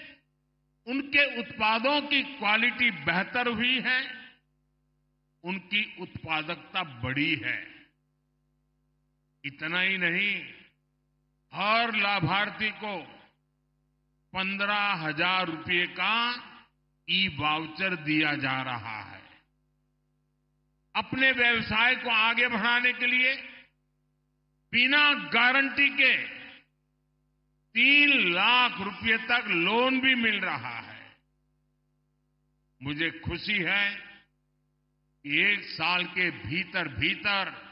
उनके उत्पादों की क्वालिटी बेहतर हुई है, उनकी उत्पादकता बढ़ी है। इतना ही नहीं, हर लाभार्थी को 15,000 रुपये का ई-वाउचर दिया जा रहा है। अपने व्यवसाय को आगे बढ़ाने के लिए बिना गारंटी के 3 लाख रुपये तक लोन भी मिल रहा है। मुझे खुशी है कि 1 साल के भीतर भीतर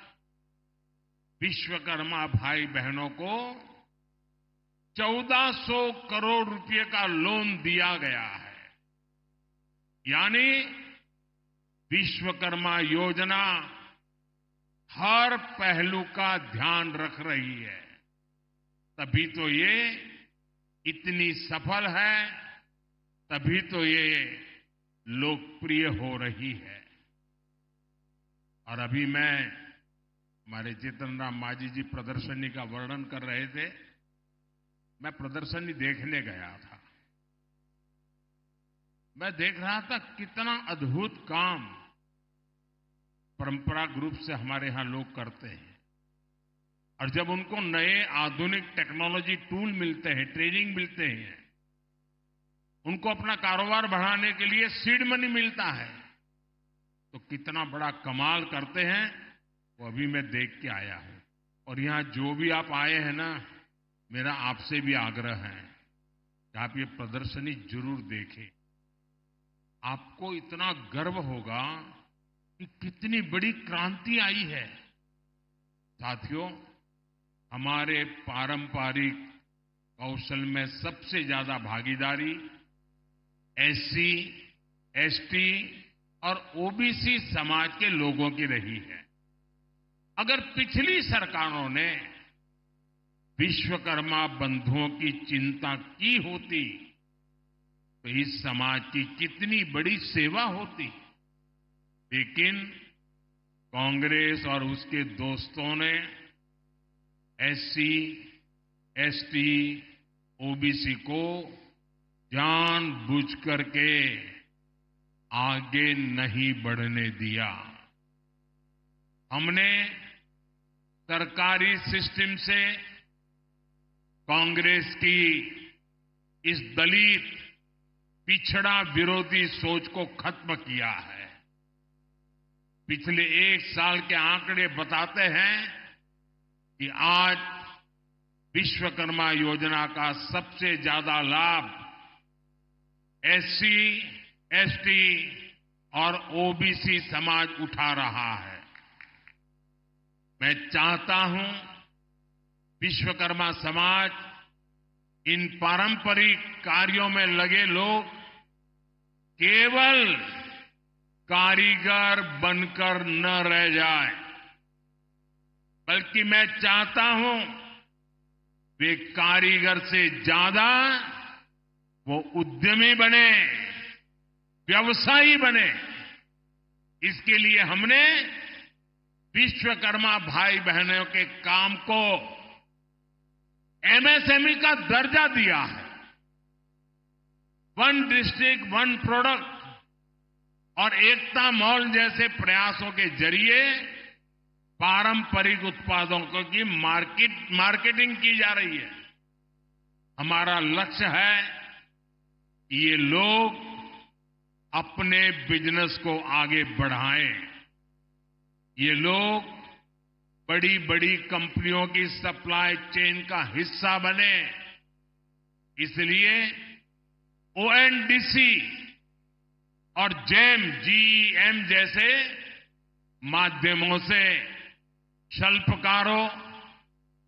विश्वकर्मा भाई बहनों को 1400 करोड़ रुपए का लोन दिया गया है। यानी विश्वकर्मा योजना हर पहलू का ध्यान रख रही है। तभी तो ये इतनी सफल है, तभी तो ये लोकप्रिय हो रही है। और अभी मैं, हमारे जीतन राम मांझी जी प्रदर्शनी का वर्णन कर रहे थे, मैं प्रदर्शनी देखने गया था। मैं देख रहा था कितना अद्भुत काम परंपरागत रूप से हमारे यहां लोग करते हैं। और जब उनको नए आधुनिक टेक्नोलॉजी टूल मिलते हैं, ट्रेनिंग मिलते हैं, उनको अपना कारोबार बढ़ाने के लिए सीड मनी मिलता है, तो कितना बड़ा कमाल करते हैं, वो अभी मैं देख के आया हूं। और यहां जो भी आप आए हैं ना, मेरा आपसे भी आग्रह है कि आप ये प्रदर्शनी जरूर देखें। आपको इतना गर्व होगा कि कितनी बड़ी क्रांति आई है। साथियों, हमारे पारंपरिक कौशल में सबसे ज्यादा भागीदारी SC, ST और OBC समाज के लोगों की रही है। अगर पिछली सरकारों ने विश्वकर्मा बंधुओं की चिंता की होती तो इस समाज की कितनी बड़ी सेवा होती। लेकिन कांग्रेस और उसके दोस्तों ने SC, ST, OBC को जानबूझ करके आगे नहीं बढ़ने दिया। हमने सरकारी सिस्टम से कांग्रेस की इस दलित पिछड़ा विरोधी सोच को खत्म किया है। पिछले 1 साल के आंकड़े बताते हैं कि आज विश्वकर्मा योजना का सबसे ज्यादा लाभ SC, ST और OBC समाज उठा रहा है। मैं चाहता हूं विश्वकर्मा समाज, इन पारंपरिक कार्यों में लगे लोग केवल कारीगर बनकर न रह जाए, बल्कि मैं चाहता हूं वे कारीगर से ज्यादा वो उद्यमी बने, व्यवसायी बने। इसके लिए हमने विश्वकर्मा भाई बहनों के काम को एमएसएमई का दर्जा दिया है। वन डिस्ट्रिक्ट वन प्रोडक्ट और एकता मॉल जैसे प्रयासों के जरिए पारंपरिक उत्पादों की मार्केटिंग की जा रही है। हमारा लक्ष्य है कि ये लोग अपने बिजनेस को आगे बढ़ाएं। ये लोग बड़ी बड़ी कंपनियों की सप्लाई चेन का हिस्सा बने। इसलिए ओएनडीसी और जीईएम जैसे माध्यमों से शिल्पकारों,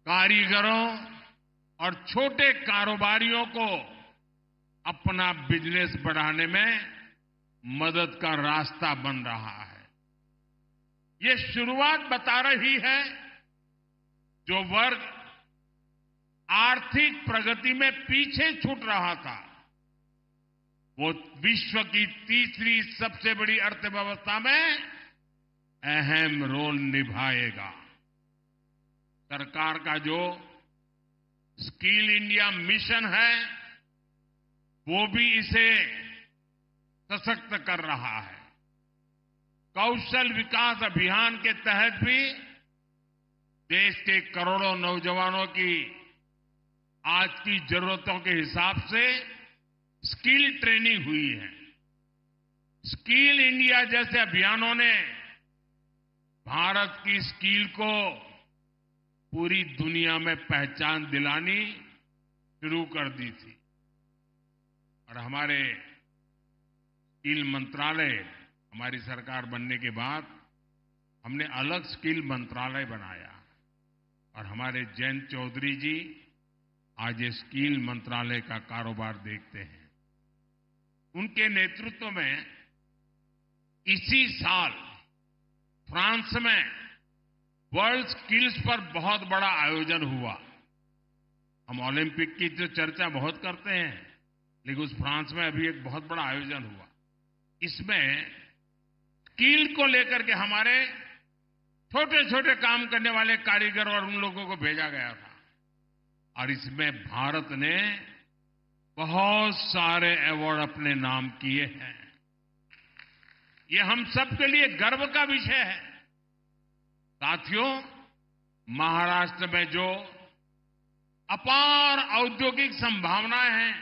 कारीगरों और छोटे कारोबारियों को अपना बिजनेस बढ़ाने में मदद का रास्ता बन रहा है। ये शुरुआत बता रही है जो वर्ग आर्थिक प्रगति में पीछे छूट रहा था, वो विश्व की तीसरी सबसे बड़ी अर्थव्यवस्था में अहम रोल निभाएगा। सरकार का जो स्किल इंडिया मिशन है वो भी इसे सशक्त कर रहा है। कौशल विकास अभियान के तहत भी देश के करोड़ों नौजवानों की आज की जरूरतों के हिसाब से स्किल ट्रेनिंग हुई है। स्किल इंडिया जैसे अभियानों ने भारत की स्किल को पूरी दुनिया में पहचान दिलानी शुरू कर दी थी। और हमारे स्किल मंत्रालय, हमारी सरकार बनने के बाद हमने अलग स्किल मंत्रालय बनाया और हमारे जयंत चौधरी जी आज ये स्किल मंत्रालय का कारोबार देखते हैं। उनके नेतृत्व में इसी साल फ्रांस में वर्ल्ड स्किल्स पर बहुत बड़ा आयोजन हुआ। हम ओलंपिक की तो चर्चा बहुत करते हैं, लेकिन उस फ्रांस में अभी एक बहुत बड़ा आयोजन हुआ। इसमें स्किल को लेकर के हमारे छोटे छोटे काम करने वाले कारीगर और उन लोगों को भेजा गया था और इसमें भारत ने बहुत सारे अवार्ड अपने नाम किए हैं। ये हम सबके लिए गर्व का विषय है। साथियों, महाराष्ट्र में जो अपार औद्योगिक संभावनाएं हैं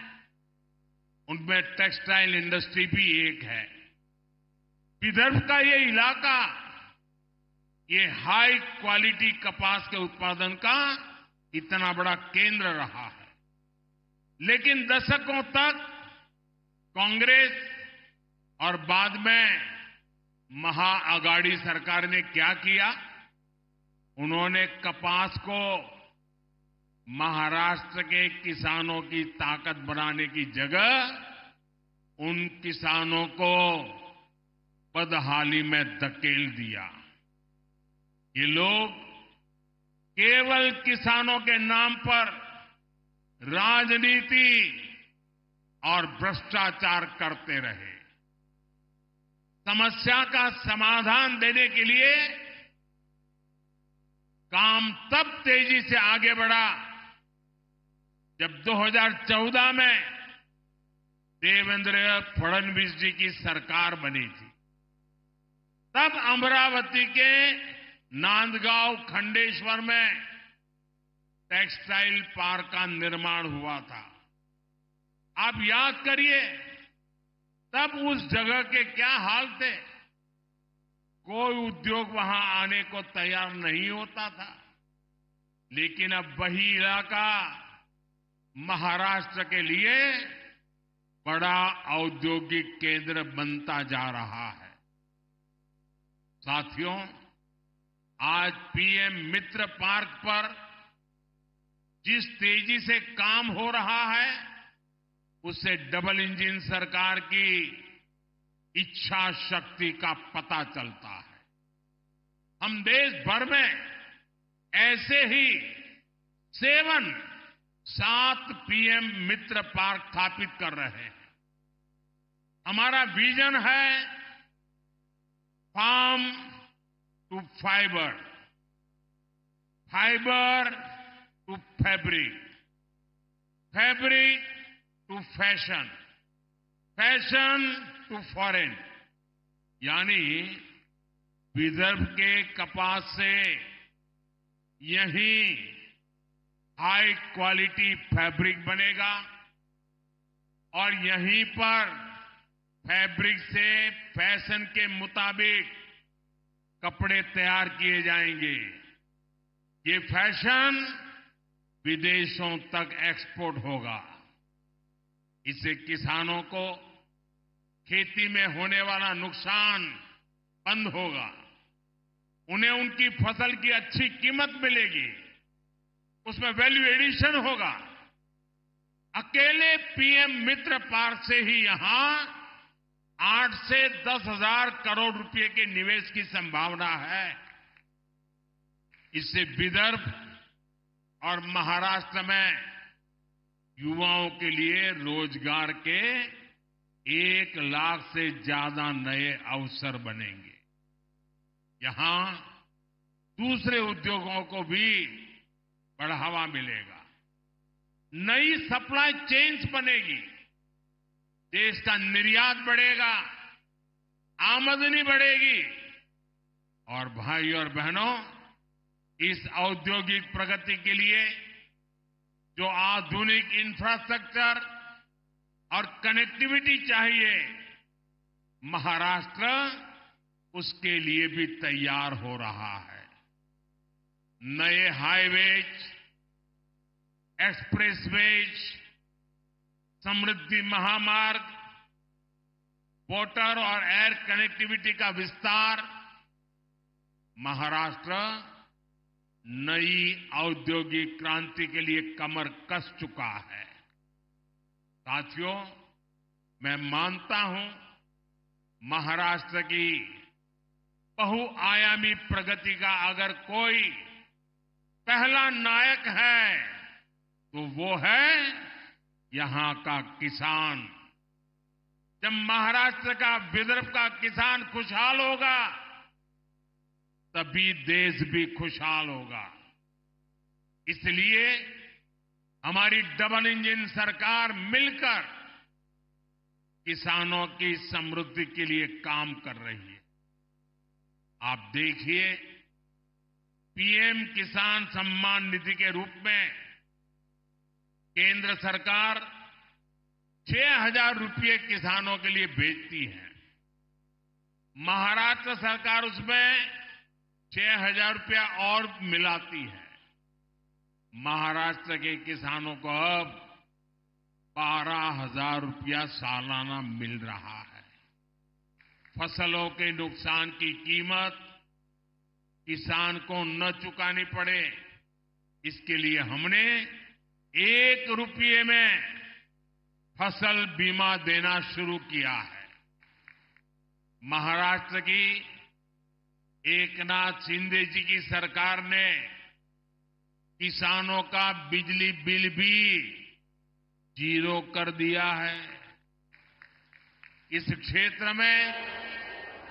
उनमें टेक्सटाइल इंडस्ट्री भी एक है। विदर्भ का ये इलाका ये हाई क्वालिटी कपास के उत्पादन का इतना बड़ा केंद्र रहा है, लेकिन दशकों तक कांग्रेस और बाद में महाअगाड़ी सरकार ने क्या किया, उन्होंने कपास को महाराष्ट्र के किसानों की ताकत बनाने की जगह उन किसानों को बदहाली में धकेल दिया। ये लोग केवल किसानों के नाम पर राजनीति और भ्रष्टाचार करते रहे। समस्या का समाधान देने के लिए काम तब तेजी से आगे बढ़ा जब 2014 में देवेंद्र फडणवीस जी की सरकार बनी थी। तब अमरावती के नांदगांव खंडेश्वर में टेक्सटाइल पार्क का निर्माण हुआ था। आप याद करिए तब उस जगह के क्या हाल थे। कोई उद्योग वहां आने को तैयार नहीं होता था, लेकिन अब वही इलाका महाराष्ट्र के लिए बड़ा औद्योगिक केंद्र बनता जा रहा है। साथियों, आज पीएम मित्र पार्क पर जिस तेजी से काम हो रहा है, उससे डबल इंजन सरकार की इच्छा शक्ति का पता चलता है। हम देश भर में ऐसे ही 7 पीएम मित्र पार्क स्थापित कर रहे हैं। हमारा विजन है farm to fibre, fibre to fabric, fabric to fashion, fashion to foreign. यानी विदर्भ के कपास से यहीं हाई क्वालिटी फैब्रिक बनेगा और यहीं पर फैब्रिक से फैशन के मुताबिक कपड़े तैयार किए जाएंगे। ये फैशन विदेशों तक एक्सपोर्ट होगा। इससे किसानों को खेती में होने वाला नुकसान बंद होगा, उन्हें उनकी फसल की अच्छी कीमत मिलेगी, उसमें वैल्यू एडिशन होगा। अकेले पीएम मित्र पार्क से ही यहां 8 से 10 हजार करोड़ रुपए के निवेश की संभावना है। इससे विदर्भ और महाराष्ट्र में युवाओं के लिए रोजगार के 1 लाख से ज्यादा नए अवसर बनेंगे। यहां दूसरे उद्योगों को भी बढ़ावा मिलेगा, नई सप्लाई चेन्स बनेगी, देश का निर्यात बढ़ेगा, आमदनी बढ़ेगी। और भाई और बहनों, इस औद्योगिक प्रगति के लिए जो आधुनिक इंफ्रास्ट्रक्चर और कनेक्टिविटी चाहिए, महाराष्ट्र उसके लिए भी तैयार हो रहा है। नए हाईवेज, एक्सप्रेसवेज, समृद्धि महामार्ग, वाटर और एयर कनेक्टिविटी का विस्तार, महाराष्ट्र नई औद्योगिक क्रांति के लिए कमर कस चुका है। साथियों, मैं मानता हूं महाराष्ट्र की बहुआयामी प्रगति का अगर कोई पहला नायक है तो वो है यहां का किसान। जब महाराष्ट्र का, विदर्भ का किसान खुशहाल होगा तभी देश भी खुशहाल होगा। इसलिए हमारी डबल इंजन सरकार मिलकर किसानों की समृद्धि के लिए काम कर रही है। आप देखिए, पीएम किसान सम्मान निधि के रूप में केंद्र सरकार 6,000 रुपये किसानों के लिए भेजती है। महाराष्ट्र सरकार उसमें 6,000 रुपया और मिलाती है। महाराष्ट्र के किसानों को अब 12,000 रुपया सालाना मिल रहा है। फसलों के नुकसान की कीमत किसान को न चुकानी पड़े, इसके लिए हमने 1 रुपये में फसल बीमा देना शुरू किया है। महाराष्ट्र की एकनाथ शिंदे जी की सरकार ने किसानों का बिजली बिल भी 0 कर दिया है। इस क्षेत्र में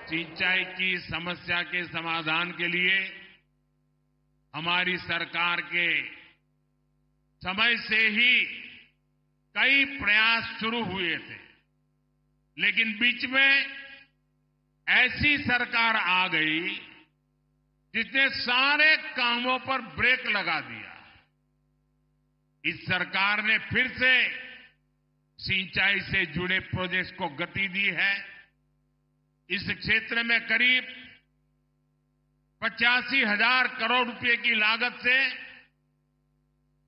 सिंचाई की समस्या के समाधान के लिए हमारी सरकार के समय से ही कई प्रयास शुरू हुए थे, लेकिन बीच में ऐसी सरकार आ गई जिसने सारे कामों पर ब्रेक लगा दिया। इस सरकार ने फिर से सिंचाई से जुड़े प्रोजेक्ट्स को गति दी है। इस क्षेत्र में करीब 85,000 करोड़ रुपए की लागत से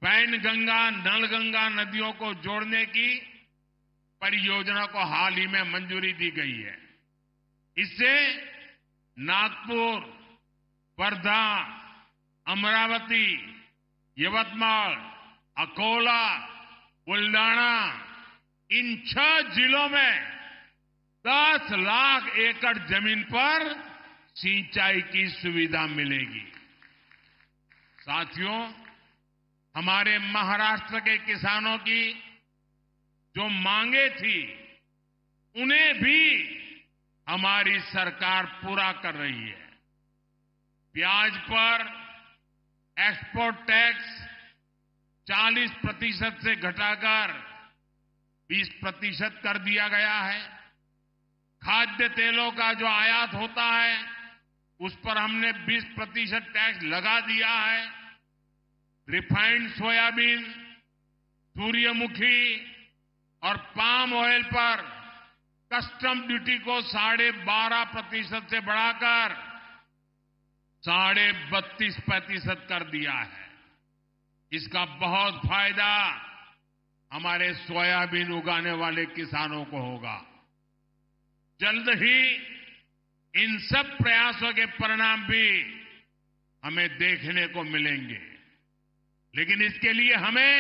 वैनगंगा, नलगंगा नदियों को जोड़ने की परियोजना को हाल ही में मंजूरी दी गई है। इससे नागपुर, वर्धा, अमरावती, यवतमाल, अकोला, बुल्डाना, इन 6 जिलों में 10 लाख एकड़ जमीन पर सिंचाई की सुविधा मिलेगी। साथियों, हमारे महाराष्ट्र के किसानों की जो मांगे थी, उन्हें भी हमारी सरकार पूरा कर रही है। प्याज पर एक्सपोर्ट टैक्स 40% से घटाकर 20% कर दिया गया है। खाद्य तेलों का जो आयात होता है, उस पर हमने 20% टैक्स लगा दिया है। रिफाइंड सोयाबीन, सूर्यमुखी और पाम ऑयल पर कस्टम ड्यूटी को 12.5% से बढ़ाकर 32.5% कर दिया है। इसका बहुत फायदा हमारे सोयाबीन उगाने वाले किसानों को होगा। जल्द ही इन सब प्रयासों के परिणाम भी हमें देखने को मिलेंगे, लेकिन इसके लिए हमें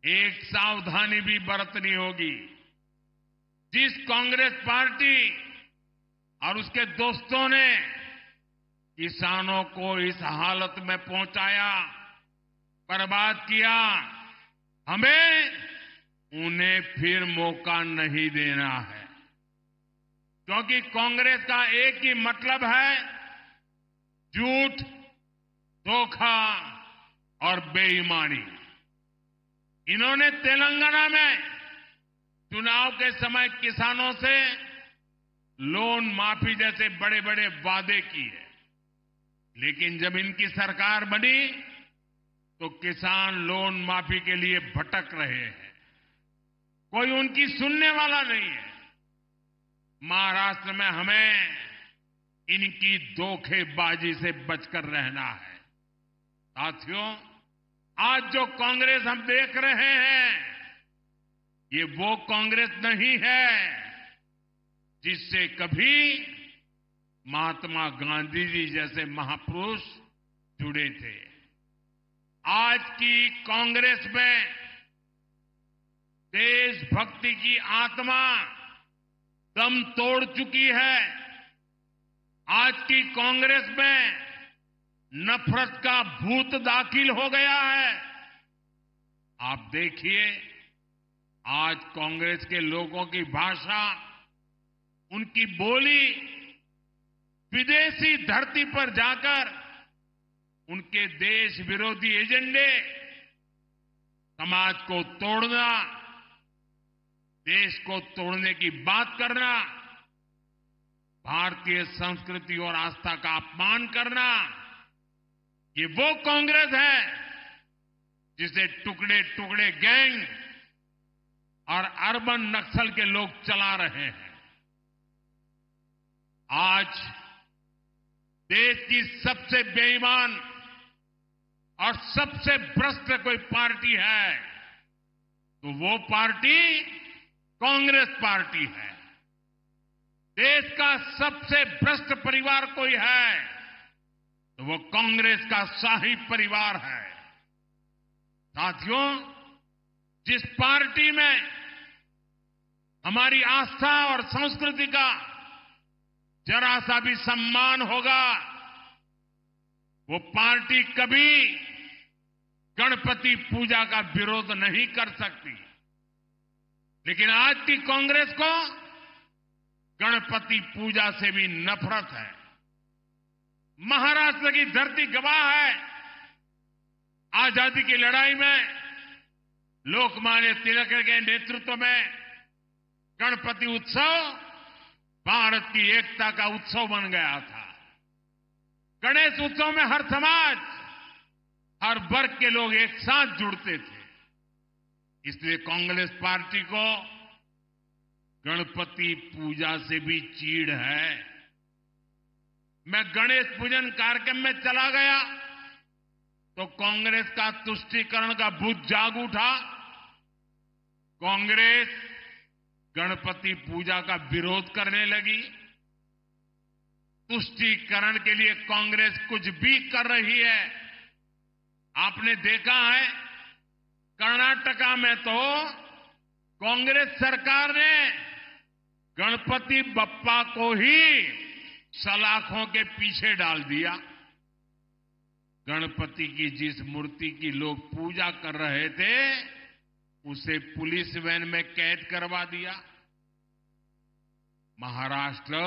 एक सावधानी भी बरतनी होगी। जिस कांग्रेस पार्टी और उसके दोस्तों ने किसानों को इस हालत में पहुंचाया, बर्बाद किया, हमें उन्हें फिर मौका नहीं देना है। क्योंकि कांग्रेस का एक ही मतलब है, झूठ, धोखा और बेईमानी। इन्होंने तेलंगाना में चुनाव के समय किसानों से लोन माफी जैसे बड़े बड़े वादे किए, लेकिन जब इनकी सरकार बनी तो किसान लोन माफी के लिए भटक रहे हैं। कोई उनकी सुनने वाला नहीं है। महाराष्ट्र में हमें इनकी धोखेबाजी से बचकर रहना है। साथियों, आज जो कांग्रेस हम देख रहे हैं, ये वो कांग्रेस नहीं है जिससे कभी महात्मा गांधी जी जैसे महापुरुष जुड़े थे। आज की कांग्रेस में देशभक्ति की आत्मा दम तोड़ चुकी है। आज की कांग्रेस में नफरत का भूत दाखिल हो गया है। आप देखिए, आज कांग्रेस के लोगों की भाषा, उनकी बोली विदेशी धरती पर जाकर उनके देश विरोधी एजेंडे, समाज को तोड़ना, देश को तोड़ने की बात करना, भारतीय संस्कृति और आस्था का अपमान करना, ये वो कांग्रेस है जिसे टुकड़े टुकड़े गैंग और अर्बन नक्सल के लोग चला रहे हैं। आज देश की सबसे बेईमान और सबसे भ्रष्ट कोई पार्टी है तो वो पार्टी कांग्रेस पार्टी है। देश का सबसे भ्रष्ट परिवार कोई है तो वो कांग्रेस का शाही परिवार है। साथियों, जिस पार्टी में हमारी आस्था और संस्कृति का जरा सा भी सम्मान होगा, वो पार्टी कभी गणपति पूजा का विरोध नहीं कर सकती। लेकिन आज की कांग्रेस को गणपति पूजा से भी नफरत है। महाराष्ट्र की धरती गवाह है, आजादी की लड़ाई में लोकमान्य तिलक के नेतृत्व में गणपति उत्सव भारत की एकता का उत्सव बन गया था। गणेश उत्सव में हर समाज, हर वर्ग के लोग एक साथ जुड़ते थे। इसलिए कांग्रेस पार्टी को गणपति पूजा से भी चीड़ है। मैं गणेश पूजन कार्यक्रम में चला गया तो कांग्रेस का तुष्टीकरण का भूत जाग उठा। कांग्रेस गणपति पूजा का विरोध करने लगी। तुष्टीकरण के लिए कांग्रेस कुछ भी कर रही है। आपने देखा है, कर्नाटका में तो कांग्रेस सरकार ने गणपति बप्पा को ही सलाखों के पीछे डाल दिया। गणपति की जिस मूर्ति की लोग पूजा कर रहे थे उसे पुलिस वैन में कैद करवा दिया। महाराष्ट्र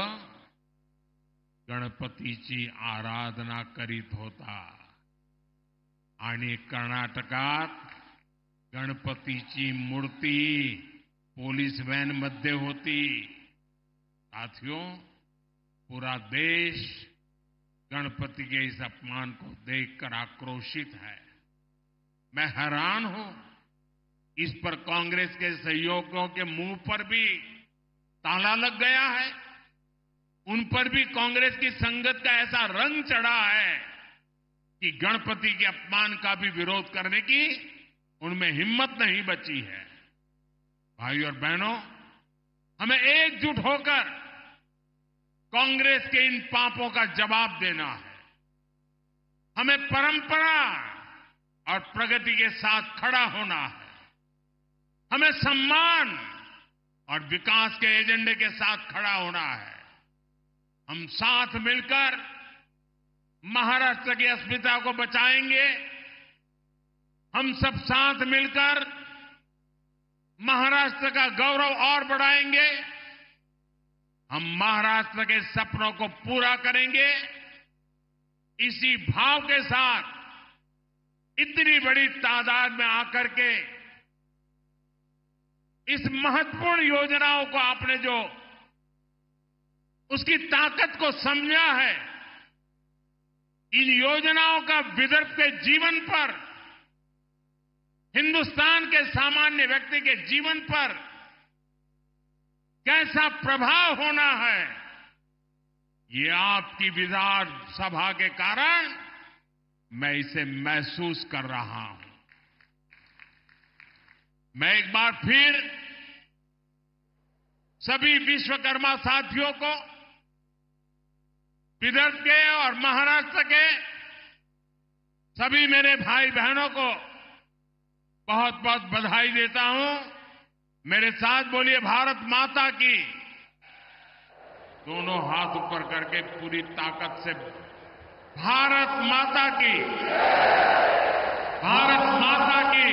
गणपतीची आराधना करीत होता आणि कर्नाटकात गणपतीची मूर्ती पुलिस वैन मध्ये होती। साथियों, पूरा देश गणपति के इस अपमान को देखकर आक्रोशित है। मैं हैरान हूं, इस पर कांग्रेस के सहयोगियों के मुंह पर भी ताला लग गया है। उन पर भी कांग्रेस की संगत का ऐसा रंग चढ़ा है कि गणपति के अपमान का भी विरोध करने की उनमें हिम्मत नहीं बची है। भाई और बहनों, हमें एकजुट होकर कांग्रेस के इन पापों का जवाब देना है। हमें परंपरा और प्रगति के साथ खड़ा होना है। हमें सम्मान और विकास के एजेंडे के साथ खड़ा होना है। हम साथ मिलकर महाराष्ट्र की अस्मिता को बचाएंगे। हम सब साथ मिलकर महाराष्ट्र का गौरव और बढ़ाएंगे। हम महाराष्ट्र के सपनों को पूरा करेंगे। इसी भाव के साथ इतनी बड़ी तादाद में आकर के इस महत्वपूर्ण योजनाओं को आपने जो उसकी ताकत को समझा है, इन योजनाओं का विदर्भ के जीवन पर, हिंदुस्तान के सामान्य व्यक्ति के जीवन पर कैसा प्रभाव होना है, ये आपकी विधानसभा के कारण मैं इसे महसूस कर रहा हूं। मैं एक बार फिर सभी विश्वकर्मा साथियों को, विदर्भ के और महाराष्ट्र के सभी मेरे भाई बहनों को बहुत बहुत बधाई देता हूं। मेरे साथ बोलिए भारत माता की। दोनों हाथ ऊपर करके पूरी ताकत से भारत माता की, भारत माता की।